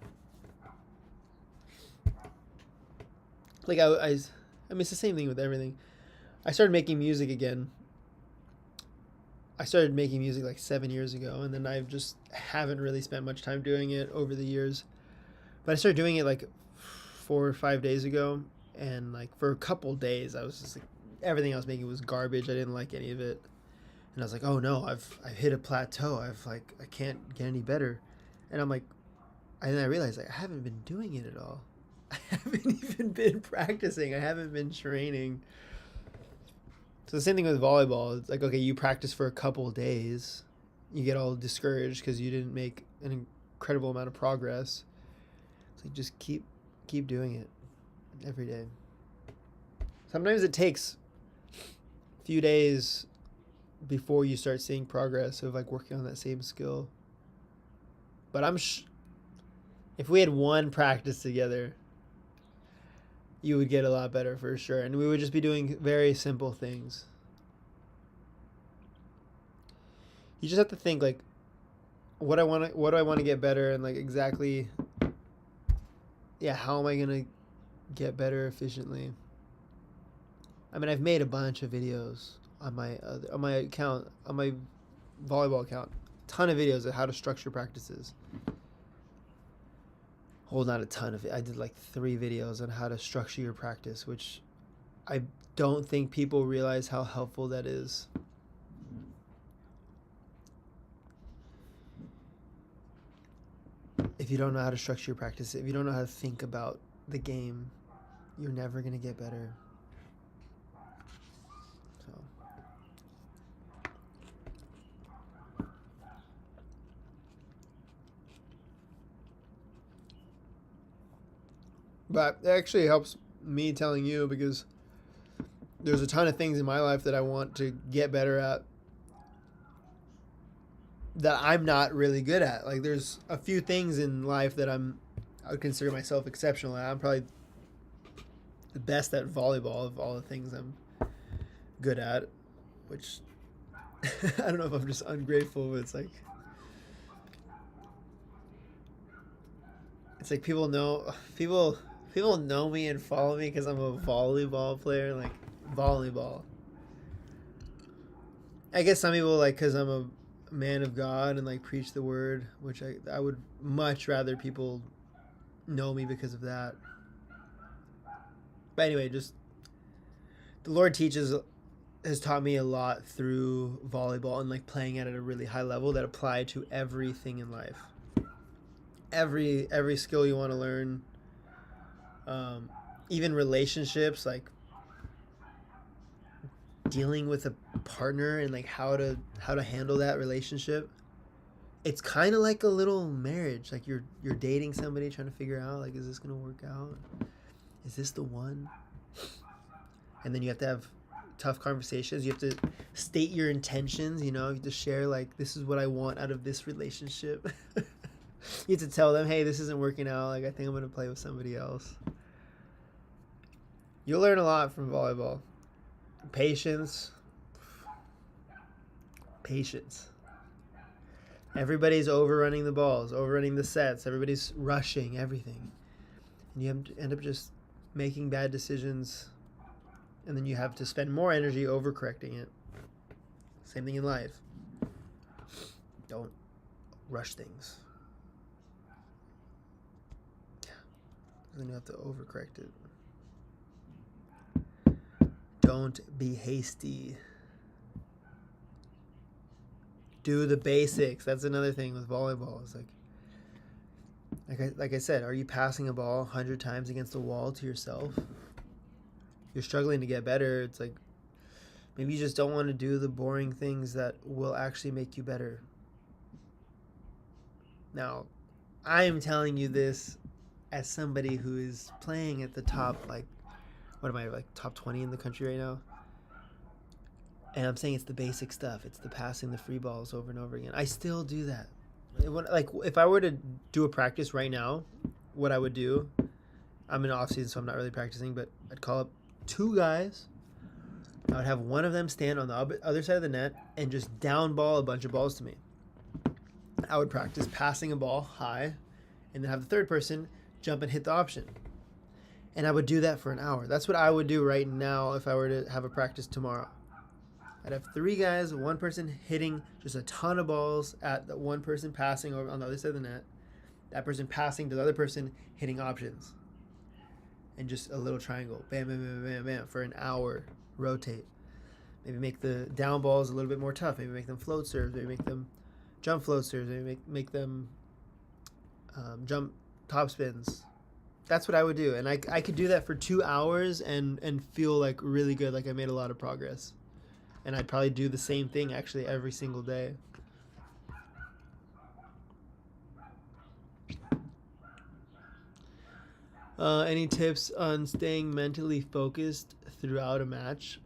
Like I mean, it's the same thing with everything. I started making music again. I started making music like 7 years ago, and then I just haven't really spent much time doing it over the years. But I started doing it like 4 or 5 days ago, and like for a couple days, I was just like, everything I was making was garbage. I didn't like any of it, and I was like, oh no, I've hit a plateau. I can't get any better, and I'm like, and then I realized like I haven't been doing it at all. I haven't even been practicing. I haven't been training. So the same thing with volleyball. It's like, okay, you practice for a couple of days, you get all discouraged because you didn't make an incredible amount of progress. So just keep doing it every day. Sometimes it takes a few days before you start seeing progress of like working on that same skill. But if we had one practice together, you would get a lot better for sure, and we would just be doing very simple things. You just have to think like, what do I want to get better, and like exactly, yeah, how am I gonna get better efficiently? I mean, I've made a bunch of videos on my account, on my volleyball account, ton of videos of how to structure practices. Well, not a ton of it. I did like 3 videos on how to structure your practice, which I don't think people realize how helpful that is. If you don't know how to structure your practice, if you don't know how to think about the game, you're never going to get better. So. But it actually helps me telling you, because there's a ton of things in my life that I want to get better at that I'm not really good at. Like there's a few things in life that I would consider myself exceptional at. I'm probably the best at volleyball of all the things I'm good at, which I don't know if I'm just ungrateful, but it's like people know me and follow me because I'm a volleyball player. Like volleyball. I guess some people like because I'm a man of God and like preach the word, which I would much rather people know me because of that. But anyway, just the Lord has taught me a lot through volleyball and like playing at a really high level that apply to everything in life. Every skill you want to learn, even relationships, like dealing with a partner and like how to handle that relationship. It's kind of like a little marriage. Like you're dating somebody, trying to figure out like, is this gonna work out? Is this the one? And then you have to have tough conversations. You have to state your intentions. You have to share like, this is what I want out of this relationship. You have to tell them, hey, this isn't working out. Like I think I'm gonna play with somebody else. You'll learn a lot from volleyball. Patience. Everybody's overrunning the balls, overrunning the sets. Everybody's rushing everything. And you end up just making bad decisions. And then you have to spend more energy overcorrecting it. Same thing in life. Don't rush things. Then you have to overcorrect it. Don't be hasty. Do the basics. That's another thing with volleyball. It's like I said, are you passing a ball 100 times against the wall to yourself? You're struggling to get better. It's like maybe you just don't want to do the boring things that will actually make you better. Now, I am telling you this as somebody who is playing at the top, like, what am I, like top 20 in the country right now? And I'm saying it's the basic stuff. It's the passing the free balls over and over again. I still do that. Like, if I were to do a practice right now, what I would do, I'm in off season, so I'm not really practicing, but I'd call up 2 guys, I would have one of them stand on the other side of the net and just down ball a bunch of balls to me. I would practice passing a ball high and then have the third person jump and hit the option. And I would do that for an hour. That's what I would do right now if I were to have a practice tomorrow. I'd have 3 guys, one person hitting just a ton of balls at the one person passing over on the other side of the net, that person passing to the other person hitting options. And just a little triangle. Bam, bam, bam, bam, bam for an hour. Rotate. Maybe make the down balls a little bit more tough. Maybe make them float serves. Maybe make them jump float serves. Maybe make them jump top spins. That's what I would do. And I could do that for 2 hours and feel like really good, like I made a lot of progress. And I'd probably do the same thing actually every single day. Any tips on staying mentally focused throughout a match?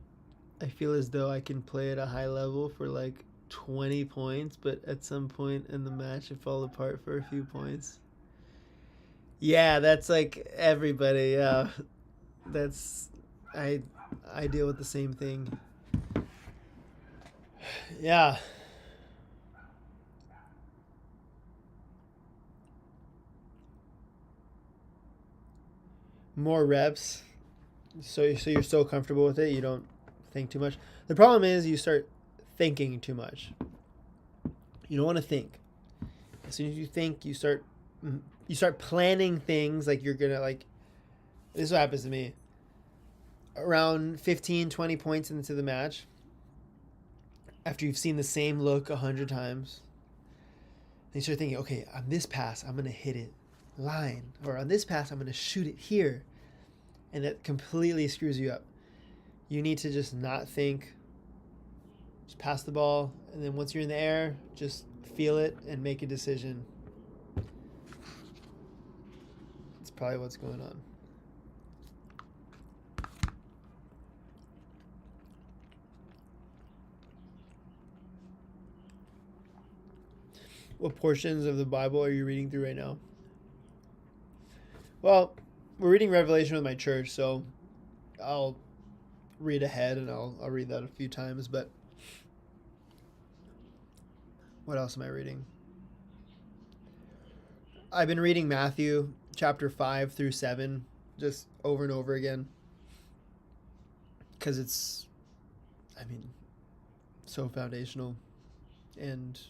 I feel as though I can play at a high level for like 20 points, but at some point in the match, it fall apart for a few points. Yeah, that's like everybody. Yeah, that's I deal with the same thing. Yeah. More reps. So you're so comfortable with it, you don't think too much. The problem is you start thinking too much. You don't want to think. As soon as you think, you start planning things like you're gonna like. This is what happens to me. Around 15, 20 points into the match, after you've seen the same look 100 times, and you start thinking, okay, on this pass, I'm gonna hit it line, or on this pass, I'm gonna shoot it here, and that completely screws you up. You need to just not think. Just pass the ball, and then once you're in the air, just feel it and make a decision. That's probably what's going on. What portions of the Bible are you reading through right now? Well, we're reading Revelation with my church, so I'll read ahead and I'll read that a few times, but what else am I reading? I've been reading Matthew chapter 5 through 7 just over and over again because it's, so foundational. And,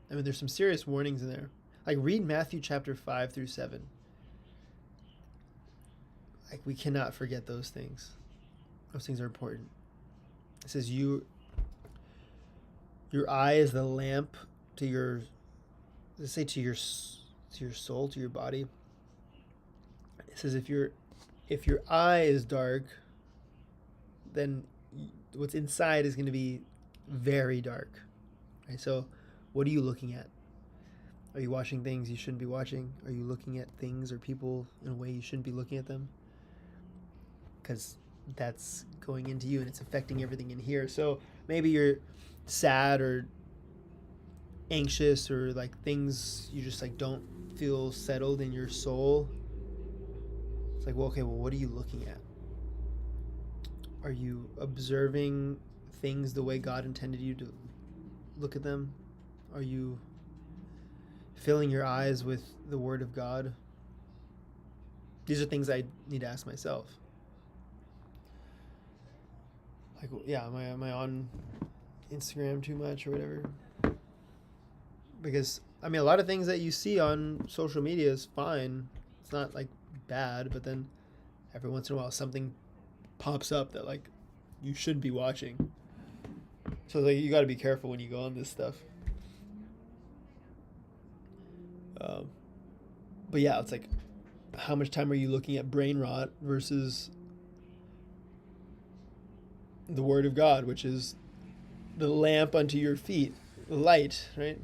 there's some serious warnings in there. Like, read Matthew chapter 5 through 7. Like, we cannot forget those things. Those things are important. It says your eye is the lamp to your, let's say to your soul, to your body. It says if your eye is dark, then what's inside is going to be very dark. Right? So what are you looking at? Are you watching things you shouldn't be watching? Are you looking at things or people in a way you shouldn't be looking at them? Because that's going into you and it's affecting everything in here. So maybe you're sad or anxious or like things you just like don't feel settled in your soul. It's like, well, okay, what are you looking at? Are you observing things the way God intended you to look at them? Are you filling your eyes with the Word of God? These are things I need to ask myself. Like, yeah, am I on Instagram too much or whatever? Because, a lot of things that you see on social media is fine. It's not, like, bad, but then every once in a while something pops up that, like, you should be watching. So, like, you got to be careful when you go on this stuff. But, yeah, it's like, how much time are you looking at brain rot versus the Word of God, which is the lamp unto your feet, the light, right?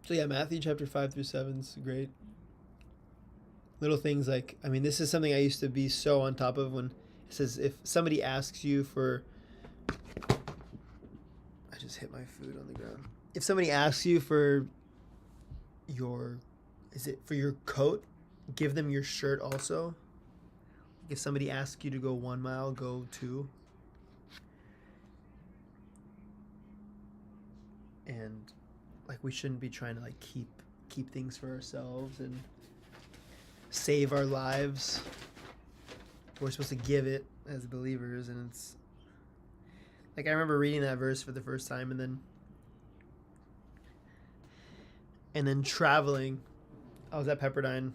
So yeah, Matthew chapter 5 through 7 is great. Little things like, this is something I used to be so on top of when it says if somebody asks you for, I just hit my food on the ground. If somebody asks you for your coat, give them your shirt also. if somebody asks you to go 1 mile, go 2. And like we shouldn't be trying to like keep things for ourselves and save our lives. We're supposed to give it as believers, and it's like I remember reading that verse for the first time and then traveling. I was at Pepperdine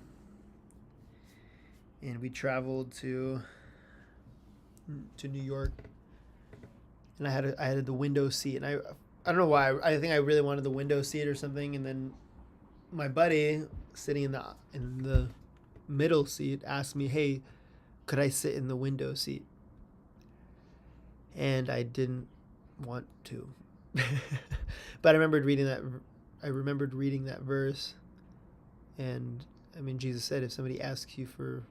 and we traveled to New York, and I had the window seat, and I don't know why. I think I really wanted the window seat or something, and then my buddy sitting in the middle seat asked me, "Hey, could I sit in the window seat?" And I didn't want to. But I remembered reading that verse, and I mean, Jesus said, if somebody asks you for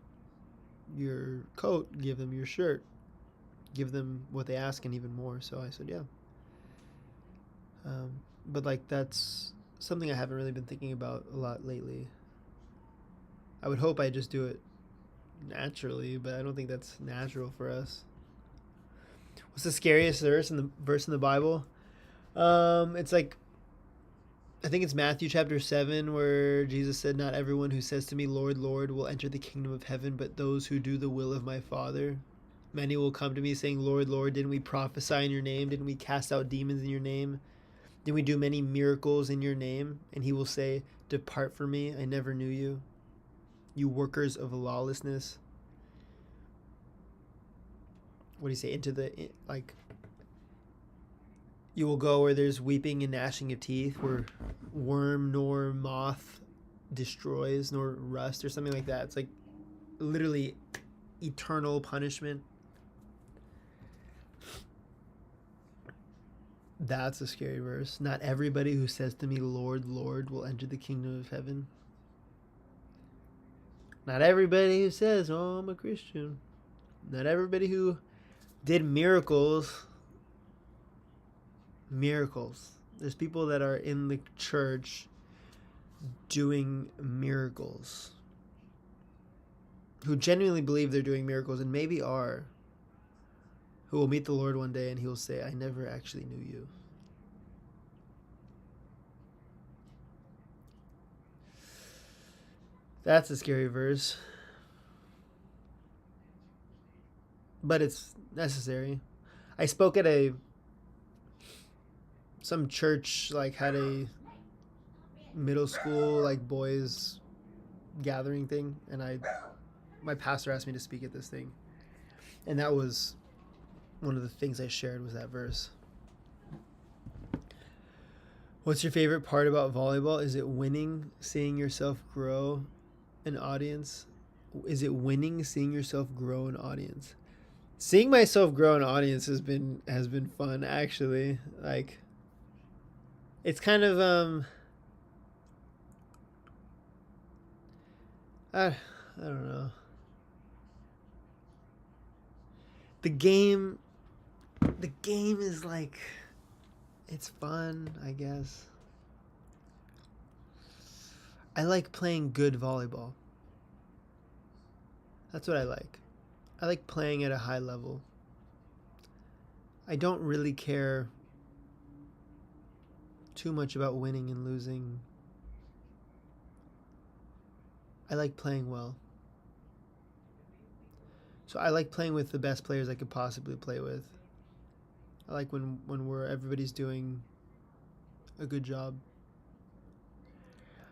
your coat, give them your shirt. Give them what they ask and even more. So I said, yeah. But like that's something I haven't really been thinking about a lot lately. I would hope I just do it naturally, but I don't think that's natural for us. What's the scariest verse in the Bible? It's like, I think it's Matthew chapter 7 where Jesus said, "Not everyone who says to me, 'Lord, Lord,' will enter the kingdom of heaven, but those who do the will of my Father. Many will come to me saying, 'Lord, Lord, didn't we prophesy in your name? Didn't we cast out demons in your name? Didn't we do many miracles in your name?' And he will say, 'Depart from me, I never knew you, you workers of lawlessness.'" What do you say? You will go where there's weeping and gnashing of teeth, where worm nor moth destroys, nor rust, or something like that. It's like literally eternal punishment. That's a scary verse. Not everybody who says to me, "Lord, Lord," will enter the kingdom of heaven. Not everybody who says, "Oh, I'm a Christian." Not everybody who did miracles. There's people that are in the church doing miracles, who genuinely believe they're doing miracles and maybe are, who will meet the Lord one day and he will say, "I never actually knew you." That's a scary verse. But it's necessary. I spoke at some church, like had a middle school like boys gathering thing, and my pastor asked me to speak at this thing, and that was one of the things I shared was that verse. What's your favorite part about volleyball? Is it winning, seeing yourself grow an audience? Is it winning, seeing yourself grow an audience? Seeing myself grow an audience has been fun, actually. Like, it's kind of I don't know. The game is like, it's fun, I guess. I like playing good volleyball. That's what I like. I like playing at a high level. I don't really care too much about winning and losing. I like playing well. So I like playing with the best players I could possibly play with. I like when everybody's doing a good job.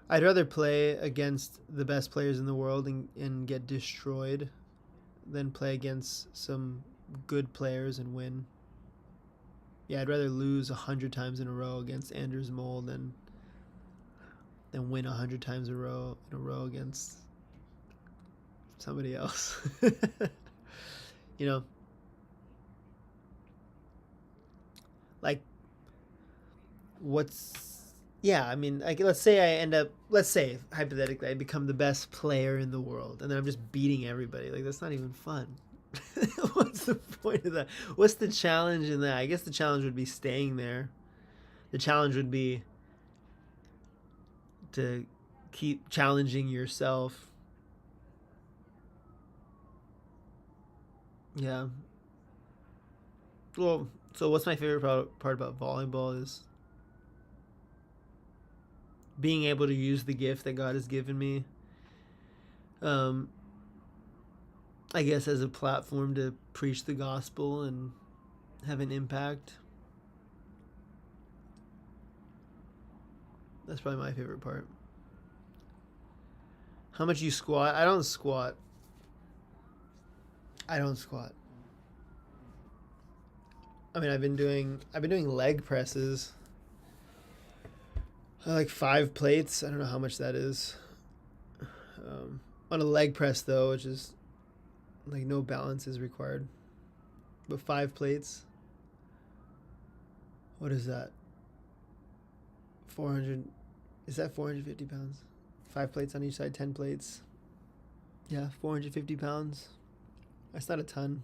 I'd rather play against the best players in the world and get destroyed than play against some good players and win. Yeah, I'd rather lose 100 times in a row against Anders Mole than win 100 times in a row against somebody else. You know, like I mean, like, let's say hypothetically I become the best player in the world and then I'm just beating everybody. Like, that's not even fun. What's the point of that? What's the challenge in that? I guess the challenge would be staying there. The challenge would be to keep challenging yourself Yeah. Well, so what's my favorite part about volleyball is being able to use the gift that God has given me. Um, I guess as a platform to preach the gospel and have an impact. That's probably my favorite part. How much you squat? I don't squat. I don't squat. I mean, I've been doing leg presses. I like 5 plates. I don't know how much that is. On a leg press though, which is like no balance is required. But 5 plates. What is that? 400. Is that 450 pounds? 5 plates on each side, 10 plates. Yeah, 450 pounds. That's not a ton.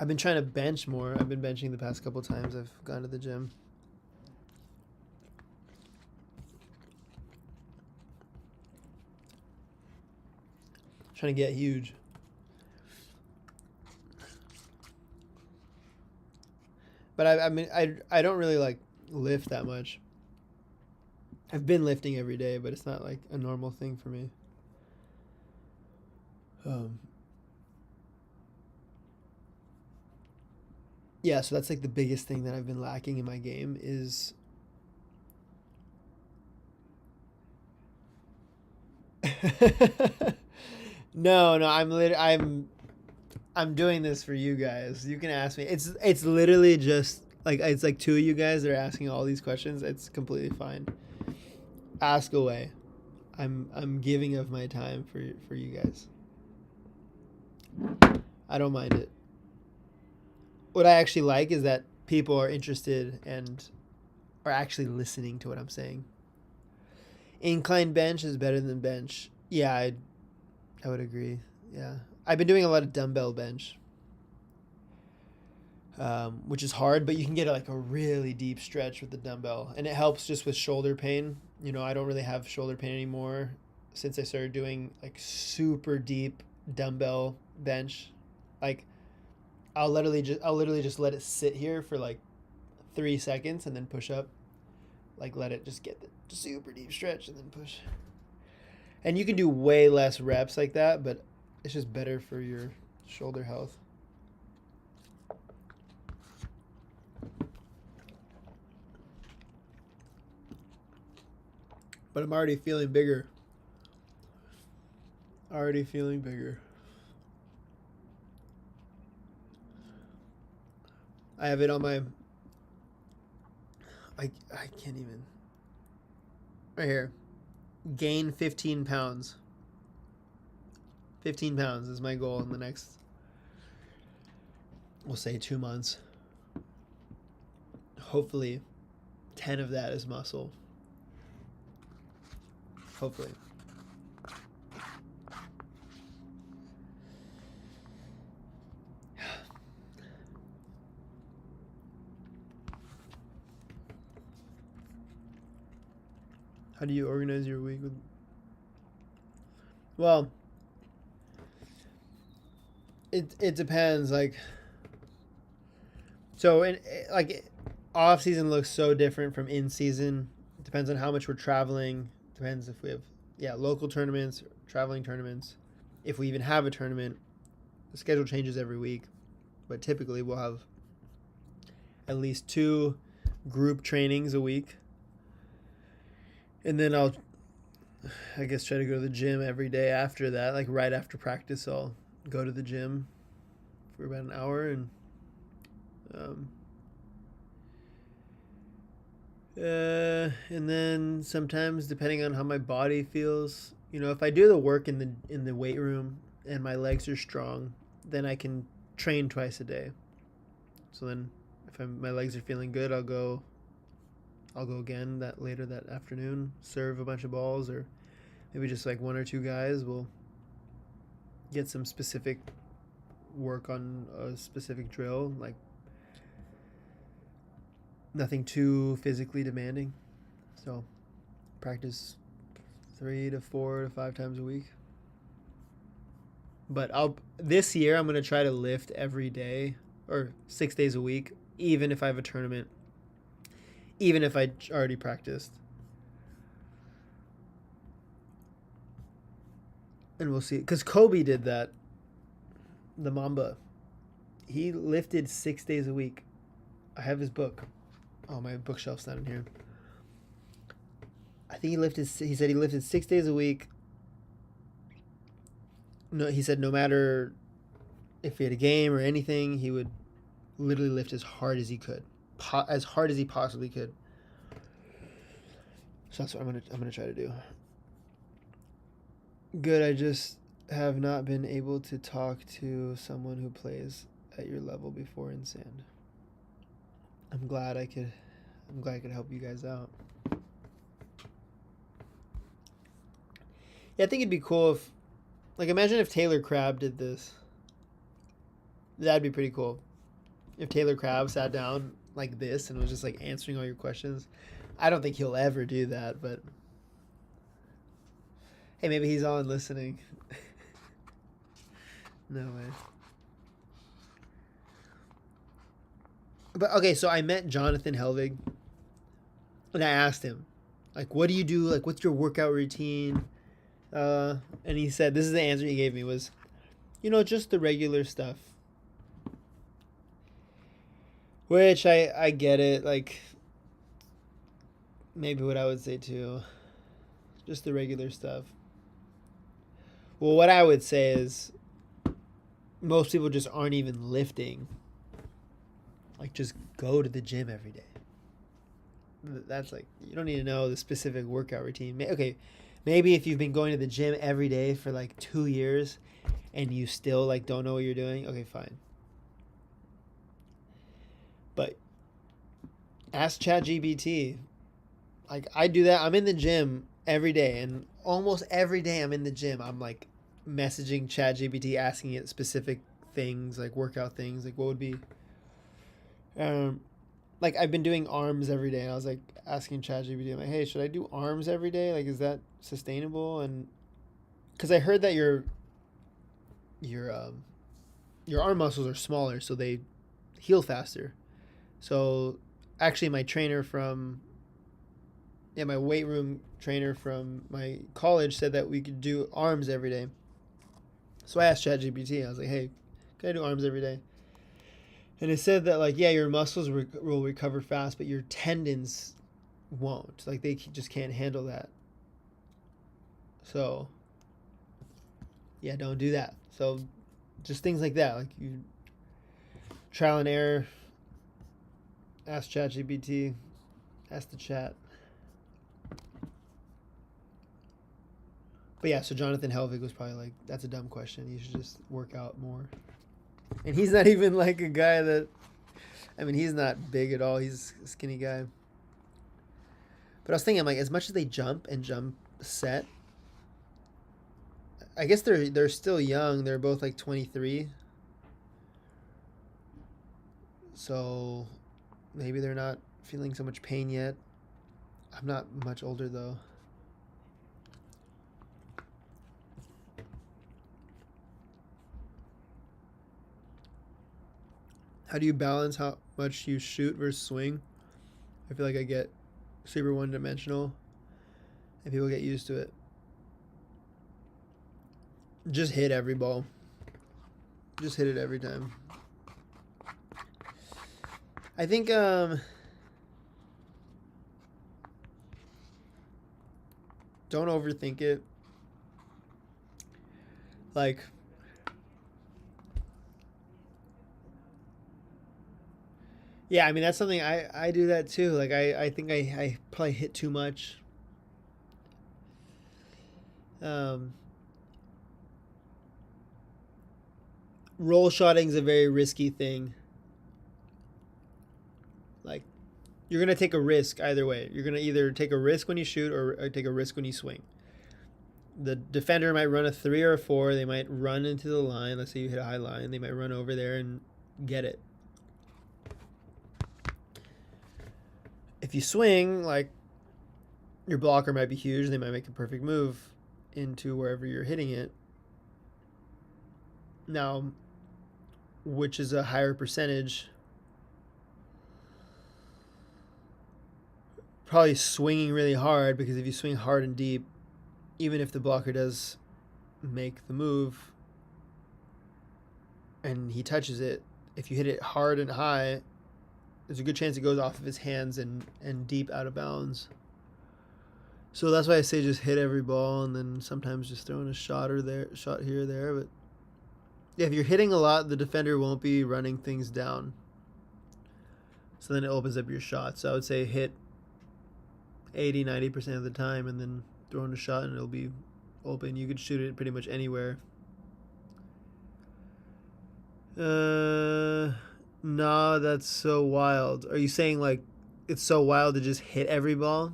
I've been trying to bench more. I've been benching the past couple times I've gone to the gym. Trying to get huge. But I don't really like lift that much. I've been lifting every day, but it's not like a normal thing for me. Um, yeah, so that's like the biggest thing that I've been lacking in my game is no, I'm doing this for you guys. You can ask me. It's literally just like it's like two of you guys that are asking all these questions. It's completely fine. Ask away. I'm giving of my time for you guys. I don't mind it. What I actually like is that people are interested and are actually listening to what I'm saying. Incline bench is better than bench. Yeah, I would agree. Yeah. I've been doing a lot of dumbbell bench, which is hard, but you can get like a really deep stretch with the dumbbell. And it helps just with shoulder pain. You know, I don't really have shoulder pain anymore since I started doing like super deep dumbbell bench. Like I'll literally just let it sit here for like 3 seconds and then push up. Like let it just get the super deep stretch and then push. And you can do way less reps like that, but it's just better for your shoulder health. But I'm already feeling bigger. Already feeling bigger. I have it on my. I can't even. Right here. Gain 15 pounds. 15 pounds is my goal in the next, we'll say, 2 months. Hopefully, 10 of that is muscle. Hopefully. How do you organize your week with? Well, it depends. Like, so in like off season looks so different from in season. It depends on how much we're traveling. Depends if we have local tournaments, traveling tournaments. If we even have a tournament, the schedule changes every week, but typically we'll have at least 2 group trainings a week. And then I guess, try to go to the gym every day after that. Like right after practice, I'll go to the gym for about an hour and then sometimes, depending on how my body feels, if I do the work in the weight room and my legs are strong, then I can train twice a day. So then, if my legs are feeling good, I'll go again later that afternoon, serve a bunch of balls, or maybe just like 1 or 2 guys will get some specific work on a specific drill, like nothing too physically demanding. So practice 3 to 4 to 5 times a week. But this year I'm gonna try to lift every day or 6 days a week, even if I have a tournament, even if I already practiced. And we'll see, because Kobe did that. The Mamba, he lifted 6 days a week. I have his book. Oh, my bookshelf's not in here. I think he said he lifted 6 days a week. No, he said no matter if he had a game or anything, he would literally lift as hard as he could, as hard as he possibly could. So that's what I'm gonna try to do. Good. I just have not been able to talk to someone who plays at your level before in sand. I'm glad I could help you guys out. Yeah, I think it'd be cool if, like, imagine if Taylor Crabb did this. That'd be pretty cool. If Taylor Crabb sat down like this and was just like answering all your questions. I don't think he'll ever do that, but hey, maybe he's on listening. No way. But okay, so I met Jonathan Helvig and I asked him, like, what do you do? Like, what's your workout routine? And he said, this is the answer he gave me was, just the regular stuff. Which I get it. Like, maybe what I would say too. Just the regular stuff. Well, what I would say is most people just aren't even lifting. Like, just go to the gym every day. That's like, you don't need to know the specific workout routine. Okay, maybe if you've been going to the gym every day for like 2 years and you still like don't know what you're doing, okay, fine. But ask ChatGPT. Like, I do that. I'm in the gym every day, and almost every day I'm in the gym, I'm like messaging ChatGPT, asking it specific things, like workout things, like what would be like I've been doing arms every day, and I was like asking ChatGPT, I'm like, hey, should I do arms every day? Like, is that sustainable? And because I heard that your arm muscles are smaller, so they heal faster. So actually my weight room trainer from my college said that we could do arms every day. So I asked ChatGPT, I was like, hey, can I do arms every day? And it said that, like, yeah, your muscles will recover fast, but your tendons won't. Like, they just can't handle that. So, yeah, don't do that. So, just things like that. Like, you trial and error. Ask ChatGPT. Ask the chat. But yeah, so Jonathan Helvig was probably like, that's a dumb question. You should just work out more. And he's not even like a guy that, I mean, he's not big at all. He's a skinny guy. But I was thinking, like, as much as they jump set, I guess they're still young. They're both like 23. So maybe they're not feeling so much pain yet. I'm not much older though. How do you balance how much you shoot versus swing? I feel like I get super one-dimensional and people get used to it. Just hit every ball. Just hit it every time. I think don't overthink it. Like, yeah, I mean, that's something I do that too. Like, I think I probably hit too much. Roll shotting is a very risky thing. Like, you're going to take a risk either way. You're going to either take a risk when you shoot or take a risk when you swing. The defender might run a 3 or a 4. They might run into the line. Let's say you hit a high line. They might run over there and get it. If you swing, like, your blocker might be huge and they might make a perfect move into wherever you're hitting it. Now, which is a higher percentage? Probably swinging really hard, because if you swing hard and deep, even if the blocker does make the move and he touches it, if you hit it hard and high, there's a good chance it goes off of his hands and deep out of bounds. So that's why I say just hit every ball, and then sometimes just throwing a shot here or there. But yeah, if you're hitting a lot, the defender won't be running things down. So then it opens up your shot. So I would say hit 80-90% of the time, and then throwing a shot, and it'll be open. You could shoot it pretty much anywhere. Nah, that's so wild. Are you saying like it's so wild to just hit every ball?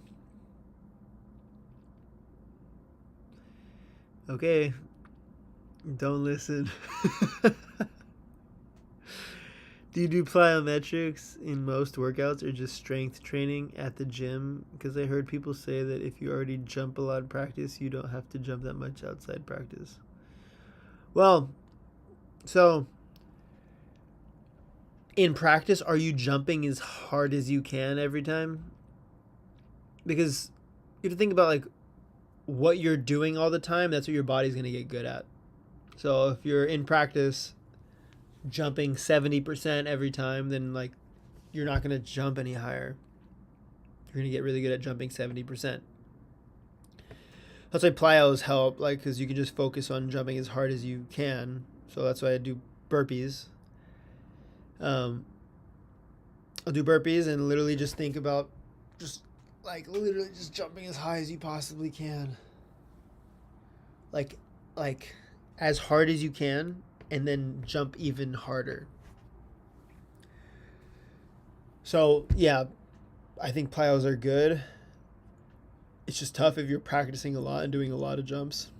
Okay, don't listen. Do you do plyometrics in most workouts, or just strength training at the gym? Because I heard people say that if you already jump a lot in practice, you don't have to jump that much outside practice. Well, so in practice, are you jumping as hard as you can every time? Because you have to think about like what you're doing all the time. That's what your body's going to get good at. So if you're in practice jumping 70% every time, then like you're not going to jump any higher. You're going to get really good at jumping 70%. That's why plyos help, like, because you can just focus on jumping as hard as you can. So that's why I do burpees. I'll do burpees and literally just think about just like literally just jumping as high as you possibly can. Like as hard as you can, and then jump even harder. So yeah, I think plyos are good. It's just tough if you're practicing a lot and doing a lot of jumps.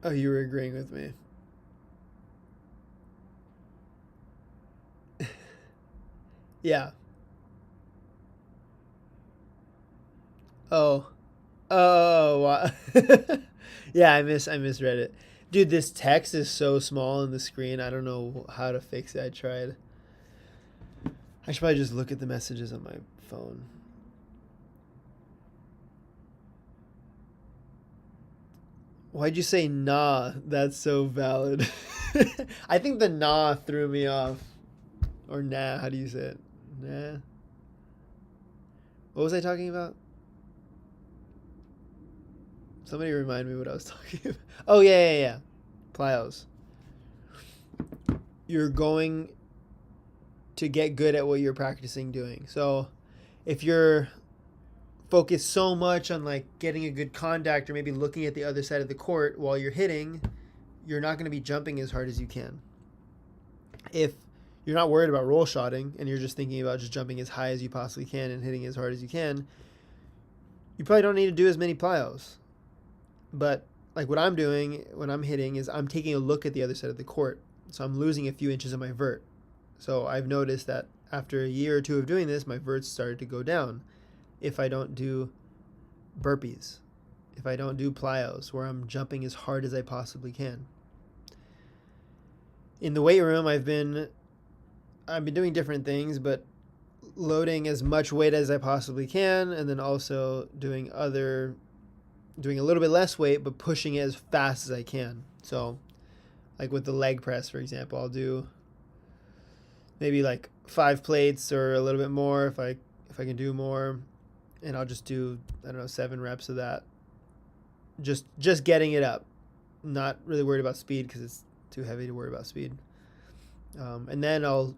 Oh, you were agreeing with me. Yeah. Oh. Oh. Wow. Yeah, I misread it. Dude, this text is so small on the screen. I don't know how to fix it. I tried. I should probably just look at the messages on my phone. Why'd you say nah? That's so valid. I think the nah threw me off. Or nah, how do you say it? Nah. What was I talking about? Somebody remind me what I was talking about. Oh, yeah. Plyos. You're going to get good at what you're practicing doing. So if you're focused so much on like getting a good contact or maybe looking at the other side of the court while you're hitting, you're not going to be jumping as hard as you can. If you're not worried about roll shotting and you're just thinking about just jumping as high as you possibly can and hitting as hard as you can, you probably don't need to do as many plyos. But like what I'm doing when I'm hitting is I'm taking a look at the other side of the court. So I'm losing a few inches of my vert. So I've noticed that after a year or two of doing this, my verts started to go down if I don't do burpees, if I don't do plyos where I'm jumping as hard as I possibly can. In the weight room, I've been doing different things, but loading as much weight as I possibly can, and then also doing a little bit less weight, but pushing it as fast as I can. So like with the leg press, for example, I'll do maybe like 5 plates or a little bit more if I can do more, and I'll just do 7 reps of that. Just getting it up, not really worried about speed because it's too heavy to worry about speed. And then I'll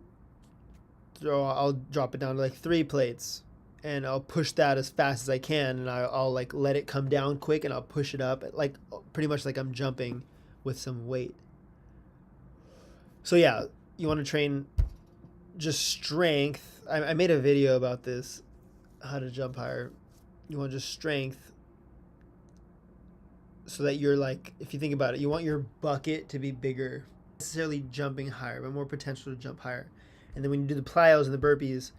drop it down to like 3 plates, and I'll push that as fast as I can, and I'll like let it come down quick, and I'll push it up like pretty much like I'm jumping with some weight. So yeah, you want to train just strength. I made a video about this, how to jump higher. You want just strength so that you're like, if you think about it, you want your bucket to be bigger necessarily jumping higher, but more potential to jump higher. And then when you do the plyos and the burpees,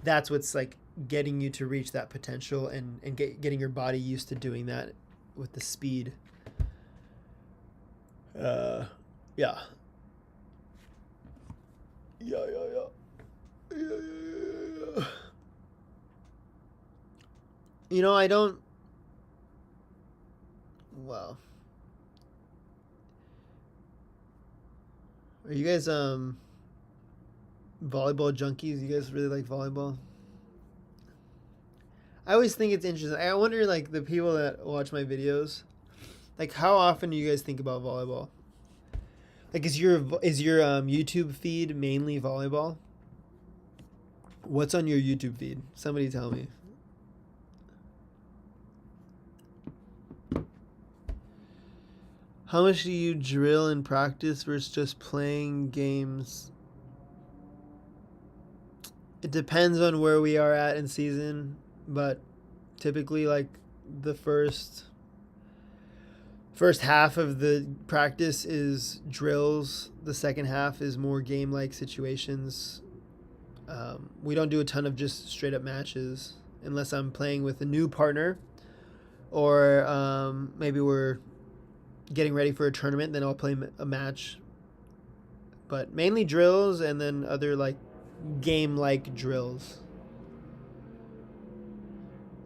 that's what's like getting you to reach that potential and getting your body used to doing that with the speed. Yeah. Yeah. You know, I don't. Wow. Are you guys volleyball junkies? You guys really like volleyball? I always think it's interesting. I wonder, like, the people that watch my videos, like, how often do you guys think about volleyball? Like, is your YouTube feed mainly volleyball? What's on your YouTube feed? Somebody tell me. How much do you drill and practice versus just playing games? It depends on where we are at in season, but typically like the first half of the practice is drills. The second half is more game-like situations. We don't do a ton of just straight-up matches unless I'm playing with a new partner, or maybe we're getting ready for a tournament. Then I'll play a match. But mainly drills, and then other like game-like drills.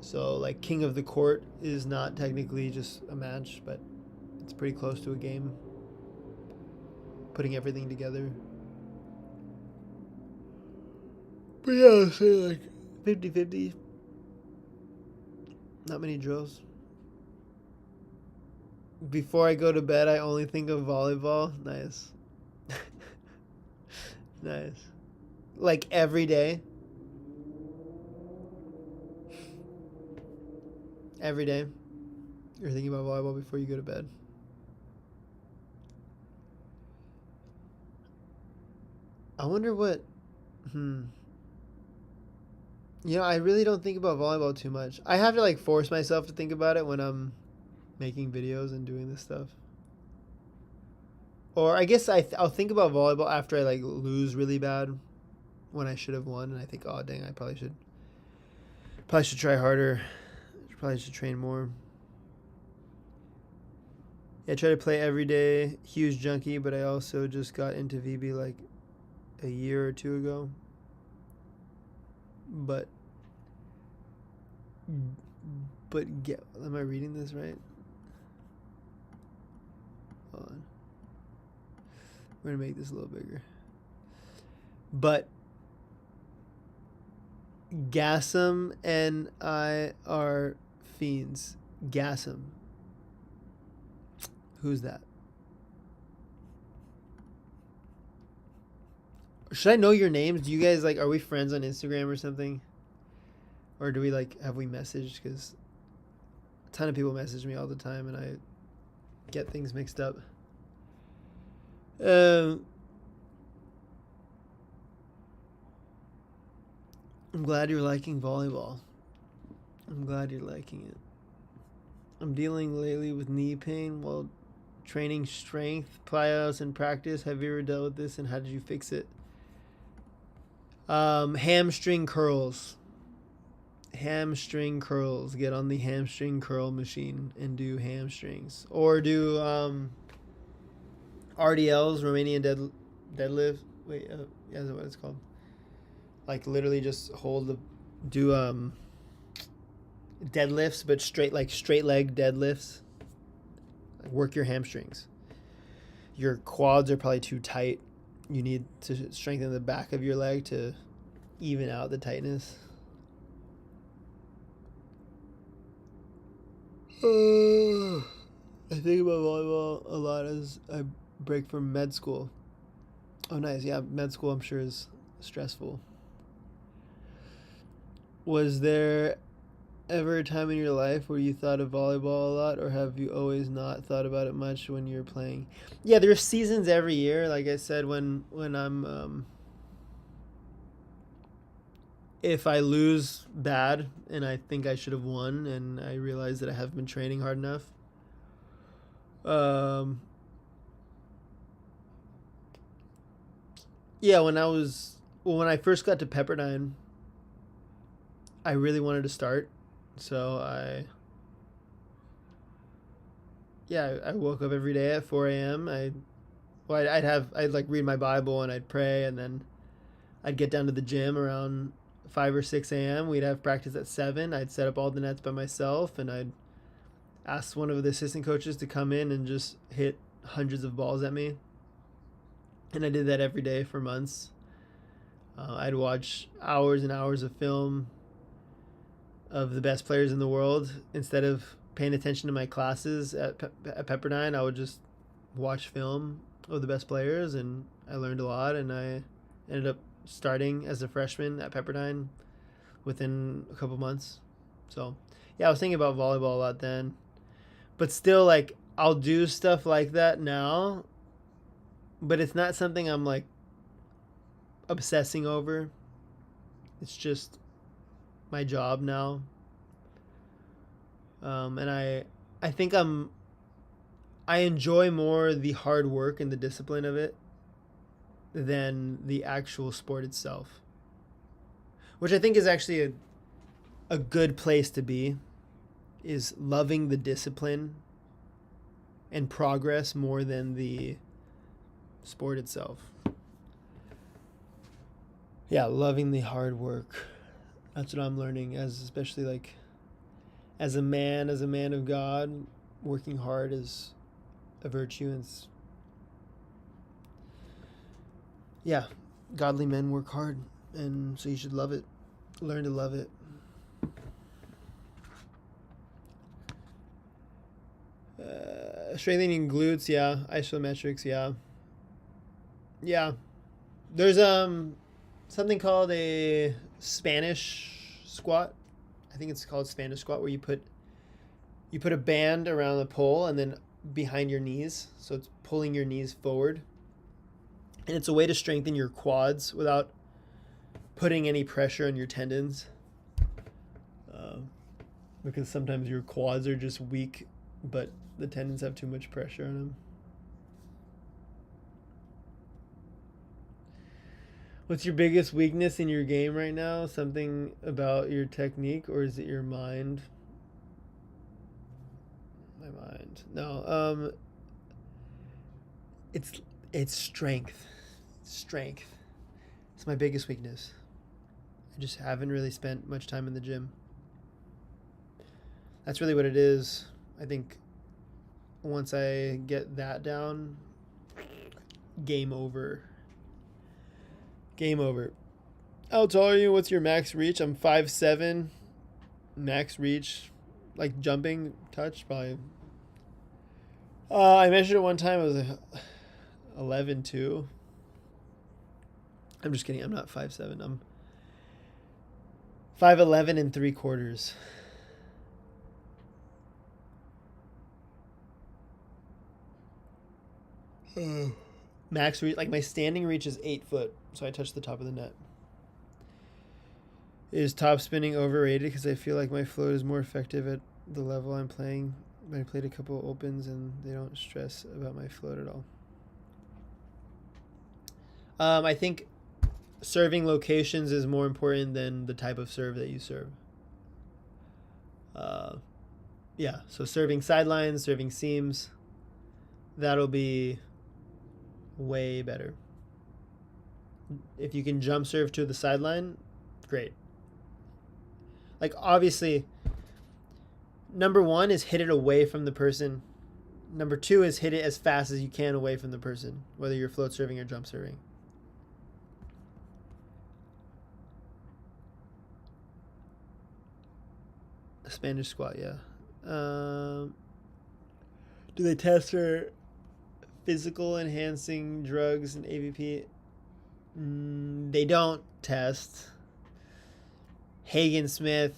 So like King of the Court is not technically just a match, but it's pretty close to a game. Putting everything together. But yeah, say like 50-50. Not many drills. Before I go to bed, I only think of volleyball. Nice. Nice. Like every day. Every day. You're thinking about volleyball before you go to bed. I wonder what. You know, I really don't think about volleyball too much. I have to like force myself to think about it when I'm making videos and doing this stuff. Or I guess I'll think about volleyball after I like lose really bad, when I should have won, and I think, oh dang, I probably should try harder. Probably should train more. Yeah, I try to play every day. Huge junkie, but I also just got into VB like a year or two ago. But am I reading this right? Hold on. We're gonna make this a little bigger. But Gassam and I are fiends. Gassam. Who's that? Should I know your names? Do you guys like? Are we friends on Instagram or something? Or do we like? Have we messaged? Because a ton of people message me all the time, and I get things mixed up. I'm glad you're liking volleyball. I'm glad you're liking it. I'm dealing lately with knee pain while training strength, plyos, and practice. Have you ever dealt with this, and how did you fix it? Hamstring curls. Hamstring curls. Get on the hamstring curl machine and do hamstrings. Or do RDLs, Romanian deadlift. Wait, yeah, is that what it's called? Like literally just do deadlifts, but straight leg deadlifts. Like work your hamstrings. Your quads are probably too tight. You need to strengthen the back of your leg to even out the tightness. I think about volleyball a lot as I break from med school. Oh, nice. Yeah, med school I'm sure is stressful. Was there ever a time in your life where you thought of volleyball a lot, or have you always not thought about it much when you're playing? Yeah, there's seasons every year. Like I said, when I'm if I lose bad and I think I should have won, and I realize that I haven't been training hard enough, Yeah, when I first got to Pepperdine, I really wanted to start. So I woke up every day at 4 a.m. I'd like read my Bible and I'd pray, and then I'd get down to the gym around 5 or 6 a.m. We'd have practice at 7. I'd set up all the nets by myself, and I'd ask one of the assistant coaches to come in and just hit hundreds of balls at me. And I did that every day for months. I'd watch hours and hours of film of the best players in the world. Instead of paying attention to my classes at Pepperdine, I would just watch film of the best players, and I learned a lot, and I ended up starting as a freshman at Pepperdine within a couple months. So, yeah, I was thinking about volleyball a lot then. But still, like, I'll do stuff like that now, but it's not something I'm, like, obsessing over. It's just my job now. And I think I enjoy more the hard work and the discipline of it than the actual sport itself, which I think is actually a good place to be, is loving the discipline and progress more than the sport itself. Yeah, loving the hard work. That's what I'm learning, especially like as a man of God. Working hard is a virtue, and yeah, godly men work hard, and so you should love it. Learn to love it. Strengthening glutes, yeah. Isometrics, yeah. There's something called a Spanish squat. I think it's called Spanish squat, where you put a band around the pole and then behind your knees, so it's pulling your knees forward. And it's a way to strengthen your quads without putting any pressure on your tendons. Because sometimes your quads are just weak, but the tendons have too much pressure on them. What's your biggest weakness in your game right now? Something about your technique, or is it your mind? My mind. No. It's strength. Strength. It's my biggest weakness. I just haven't really spent much time in the gym. That's really what it is. I think once I get that down, game over. Game over. I'll tell you, what's your max reach? I'm 5'7". Max reach, like jumping touch, probably. I measured it one time. It was 11.2. I'm just kidding. I'm not 5'7". I'm 5'11 3/4. Max reach, like my standing reach is 8 foot, so I touch the top of the net. Is top spinning overrated? Because I feel like my float is more effective at the level I'm playing. I played a couple of opens and they don't stress about my float at all. I think serving locations is more important than the type of serve that you serve. Yeah, so serving sidelines, serving seams, that'll be way better. If you can jump serve to the sideline, great. Like, obviously, number one is hit it away from the person. Number two is hit it as fast as you can away from the person, whether you're float serving or jump serving. A Spanish squat, yeah. Do they test for physical enhancing drugs and AVP? They don't test. Hagen Smith,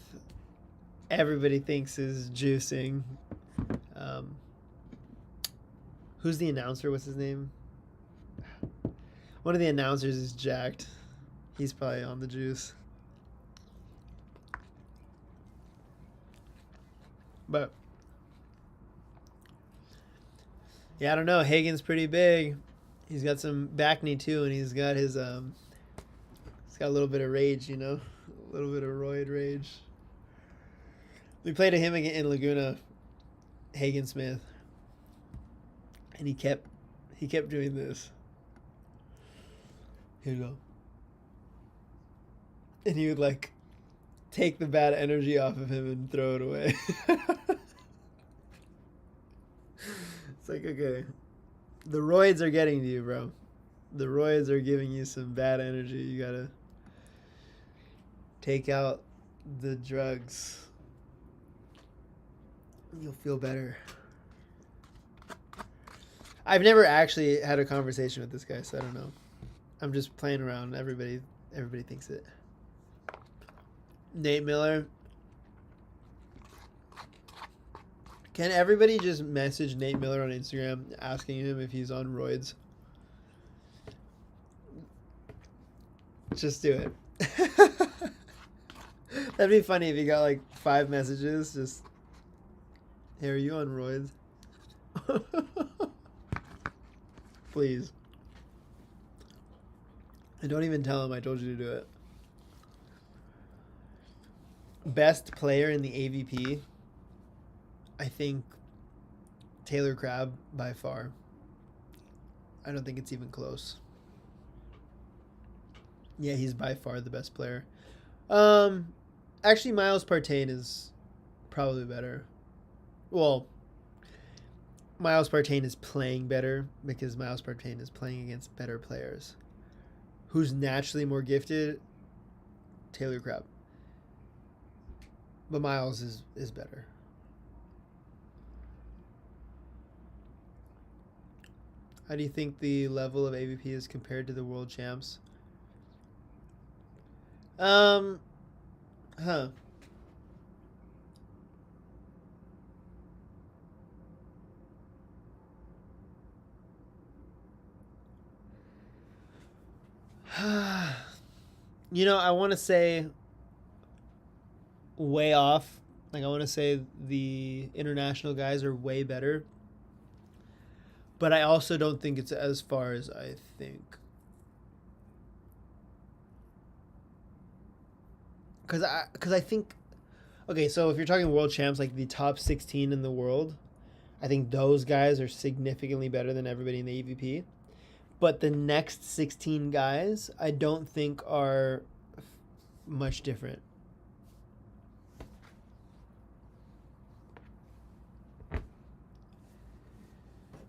everybody thinks is juicing. Who's the announcer? What's his name? One of the announcers is jacked. He's probably on the juice. But yeah, I don't know. Hagen's pretty big. He's got some back knee too, and he's got his he's got a little bit of rage, a little bit of roid rage. We played him again in Laguna, Hagen Smith, and he kept doing this. Here you go. And he would like take the bad energy off of him and throw it away. It's like, okay, the roids are getting to you, bro. The roids are giving you some bad energy. You gotta take out the drugs. You'll feel better. I've never actually had a conversation with this guy, so I don't know. I'm just playing around. Everybody thinks it. Nate Miller. Can everybody just message Nate Miller on Instagram asking him if he's on roids? Just do it. That'd be funny if you got like 5 messages. Just, hey, are you on roids? Please. And don't even tell him I told you to do it. Best player in the AVP, I think Taylor Crabb by far. I don't think it's even close. Yeah, he's by far the best player. Actually, Miles Partain is probably better. Well, Miles Partain is playing better because Miles Partain is playing against better players. Who's naturally more gifted? Taylor Crabb. But Miles is better. How do you think the level of AVP is compared to the world champs? Huh. I want to say way off. Like, I want to say the international guys are way better. But I also don't think it's as far as I think. Because I think... Okay, so if you're talking world champs, like the top 16 in the world, I think those guys are significantly better than everybody in the AVP. But the next 16 guys, I don't think are much different.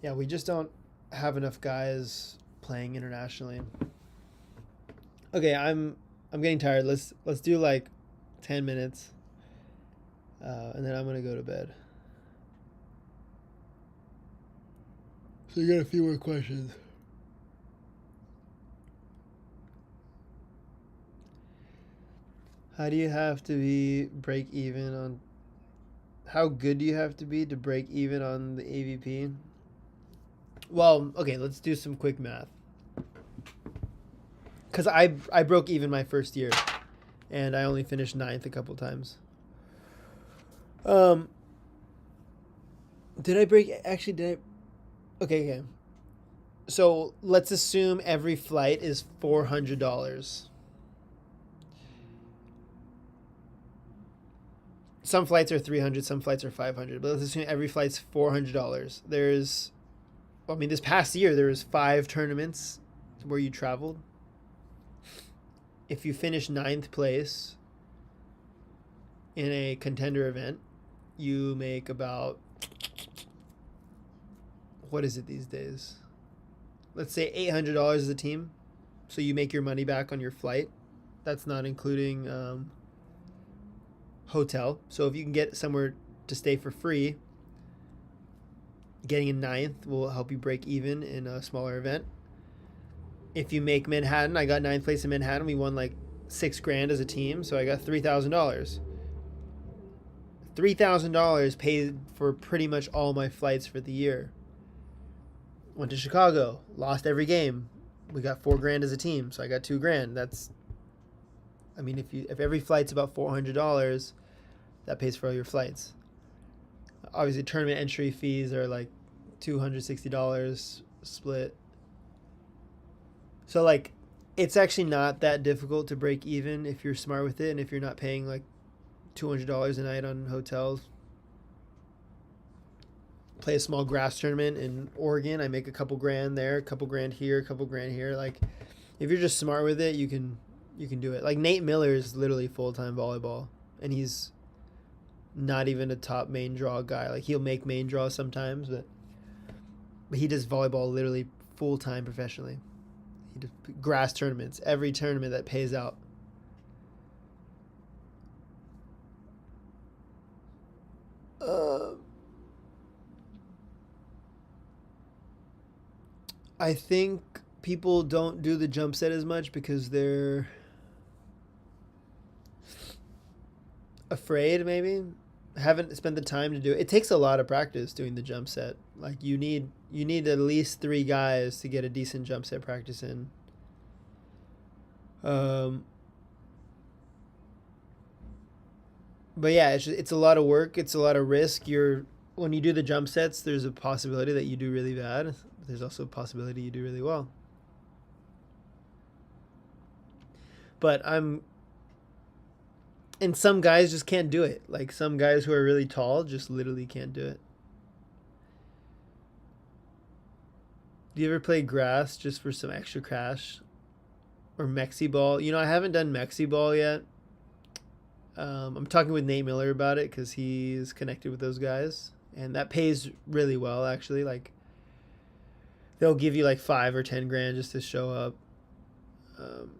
Yeah, we just don't have enough guys playing internationally. Okay, I'm getting tired. Let's do like 10 minutes, and then I'm gonna go to bed. So you got a few more questions. How do you have to be break even on? How good do you have to be to break even on the AVP? Well, okay, let's do some quick math. Because I broke even my first year, and I only finished 9th a couple times. Did I break? Actually, did I? Okay. So let's assume every flight is $400. Some flights are $300, some flights are $500, but let's assume every flight's $400. This past year there was 5 tournaments where you traveled. If you finish 9th place in a contender event, you make about, what is it these days? Let's say $800 as a team. So you make your money back on your flight. That's not including hotel. So if you can get somewhere to stay for free, getting in 9th will help you break even in a smaller event. If you make Manhattan, I got 9th place in Manhattan. We won like $6,000 as a team, so I got $3,000. $3,000 paid for pretty much all my flights for the year. Went to Chicago, lost every game. We got $4,000 as a team, so I got $2,000. That's, if every flight's about $400, that pays for all your flights. Obviously, tournament entry fees are like $260 split. So like, it's actually not that difficult to break even if you're smart with it, and if you're not paying like $200 a night on hotels. Play a small grass tournament in Oregon. I make a couple grand there, a couple grand here, a couple grand here. Like, if you're just smart with it, you can do it. Like Nate Miller is literally full time volleyball, and he's not even a top main draw guy. Like he'll make main draws sometimes, but he does volleyball literally full time professionally. He does grass tournaments, every tournament that pays out. Uh, I think people don't do the jump set as much because they're afraid, maybe haven't spent the time to do it. It takes a lot of practice doing the jump set. Like you need at least 3 guys to get a decent jump set practice in. Um, but yeah, it's a lot of work. It's a lot of risk. When you do the jump sets, there's a possibility that you do really bad. There's also a possibility you do really well. But and some guys just can't do it. Like some guys who are really tall just literally can't do it. Do you ever play grass just for some extra cash or Mexi ball? I haven't done Mexi ball yet. I'm talking with Nate Miller about it because he's connected with those guys, and that pays really well actually. Like they'll give you like 5 or 10 grand just to show up. Um,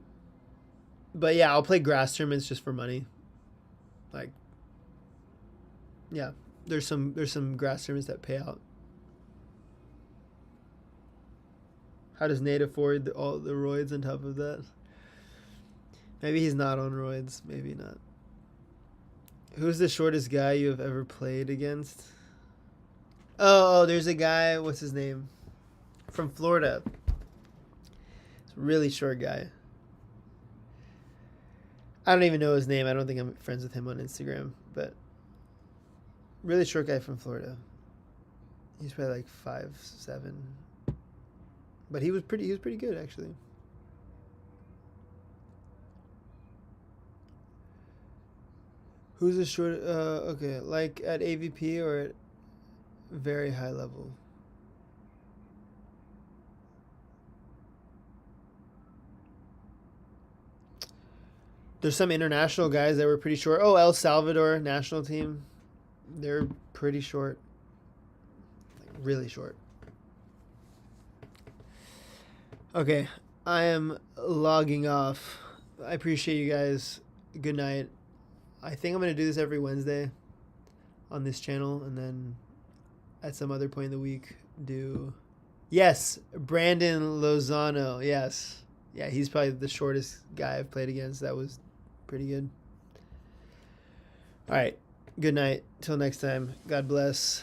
but yeah, I'll play grass tournaments just for money. Like yeah, there's some grass tournaments that pay out. How does Nate afford all the roids on top of that? Maybe he's not on roids. Maybe not. Who's the shortest guy you have ever played against? Oh, there's a guy. What's his name? From Florida. It's a really short guy. I don't even know his name. I don't think I'm friends with him on Instagram. But really short guy from Florida. He's probably like 5'7". But he was pretty good actually. Who's the short? Okay, like at AVP or at very high level. There's some international guys that were pretty short. Oh, El Salvador national team. They're pretty short. Like really short. Okay, I am logging off. I appreciate you guys. Good night. I think I'm going to do this every Wednesday on this channel, and then at some other point in the week do. Yes, Brandon Lozano. Yes. Yeah, he's probably the shortest guy I've played against. That was pretty good. All right. Good night. Till next time. God bless.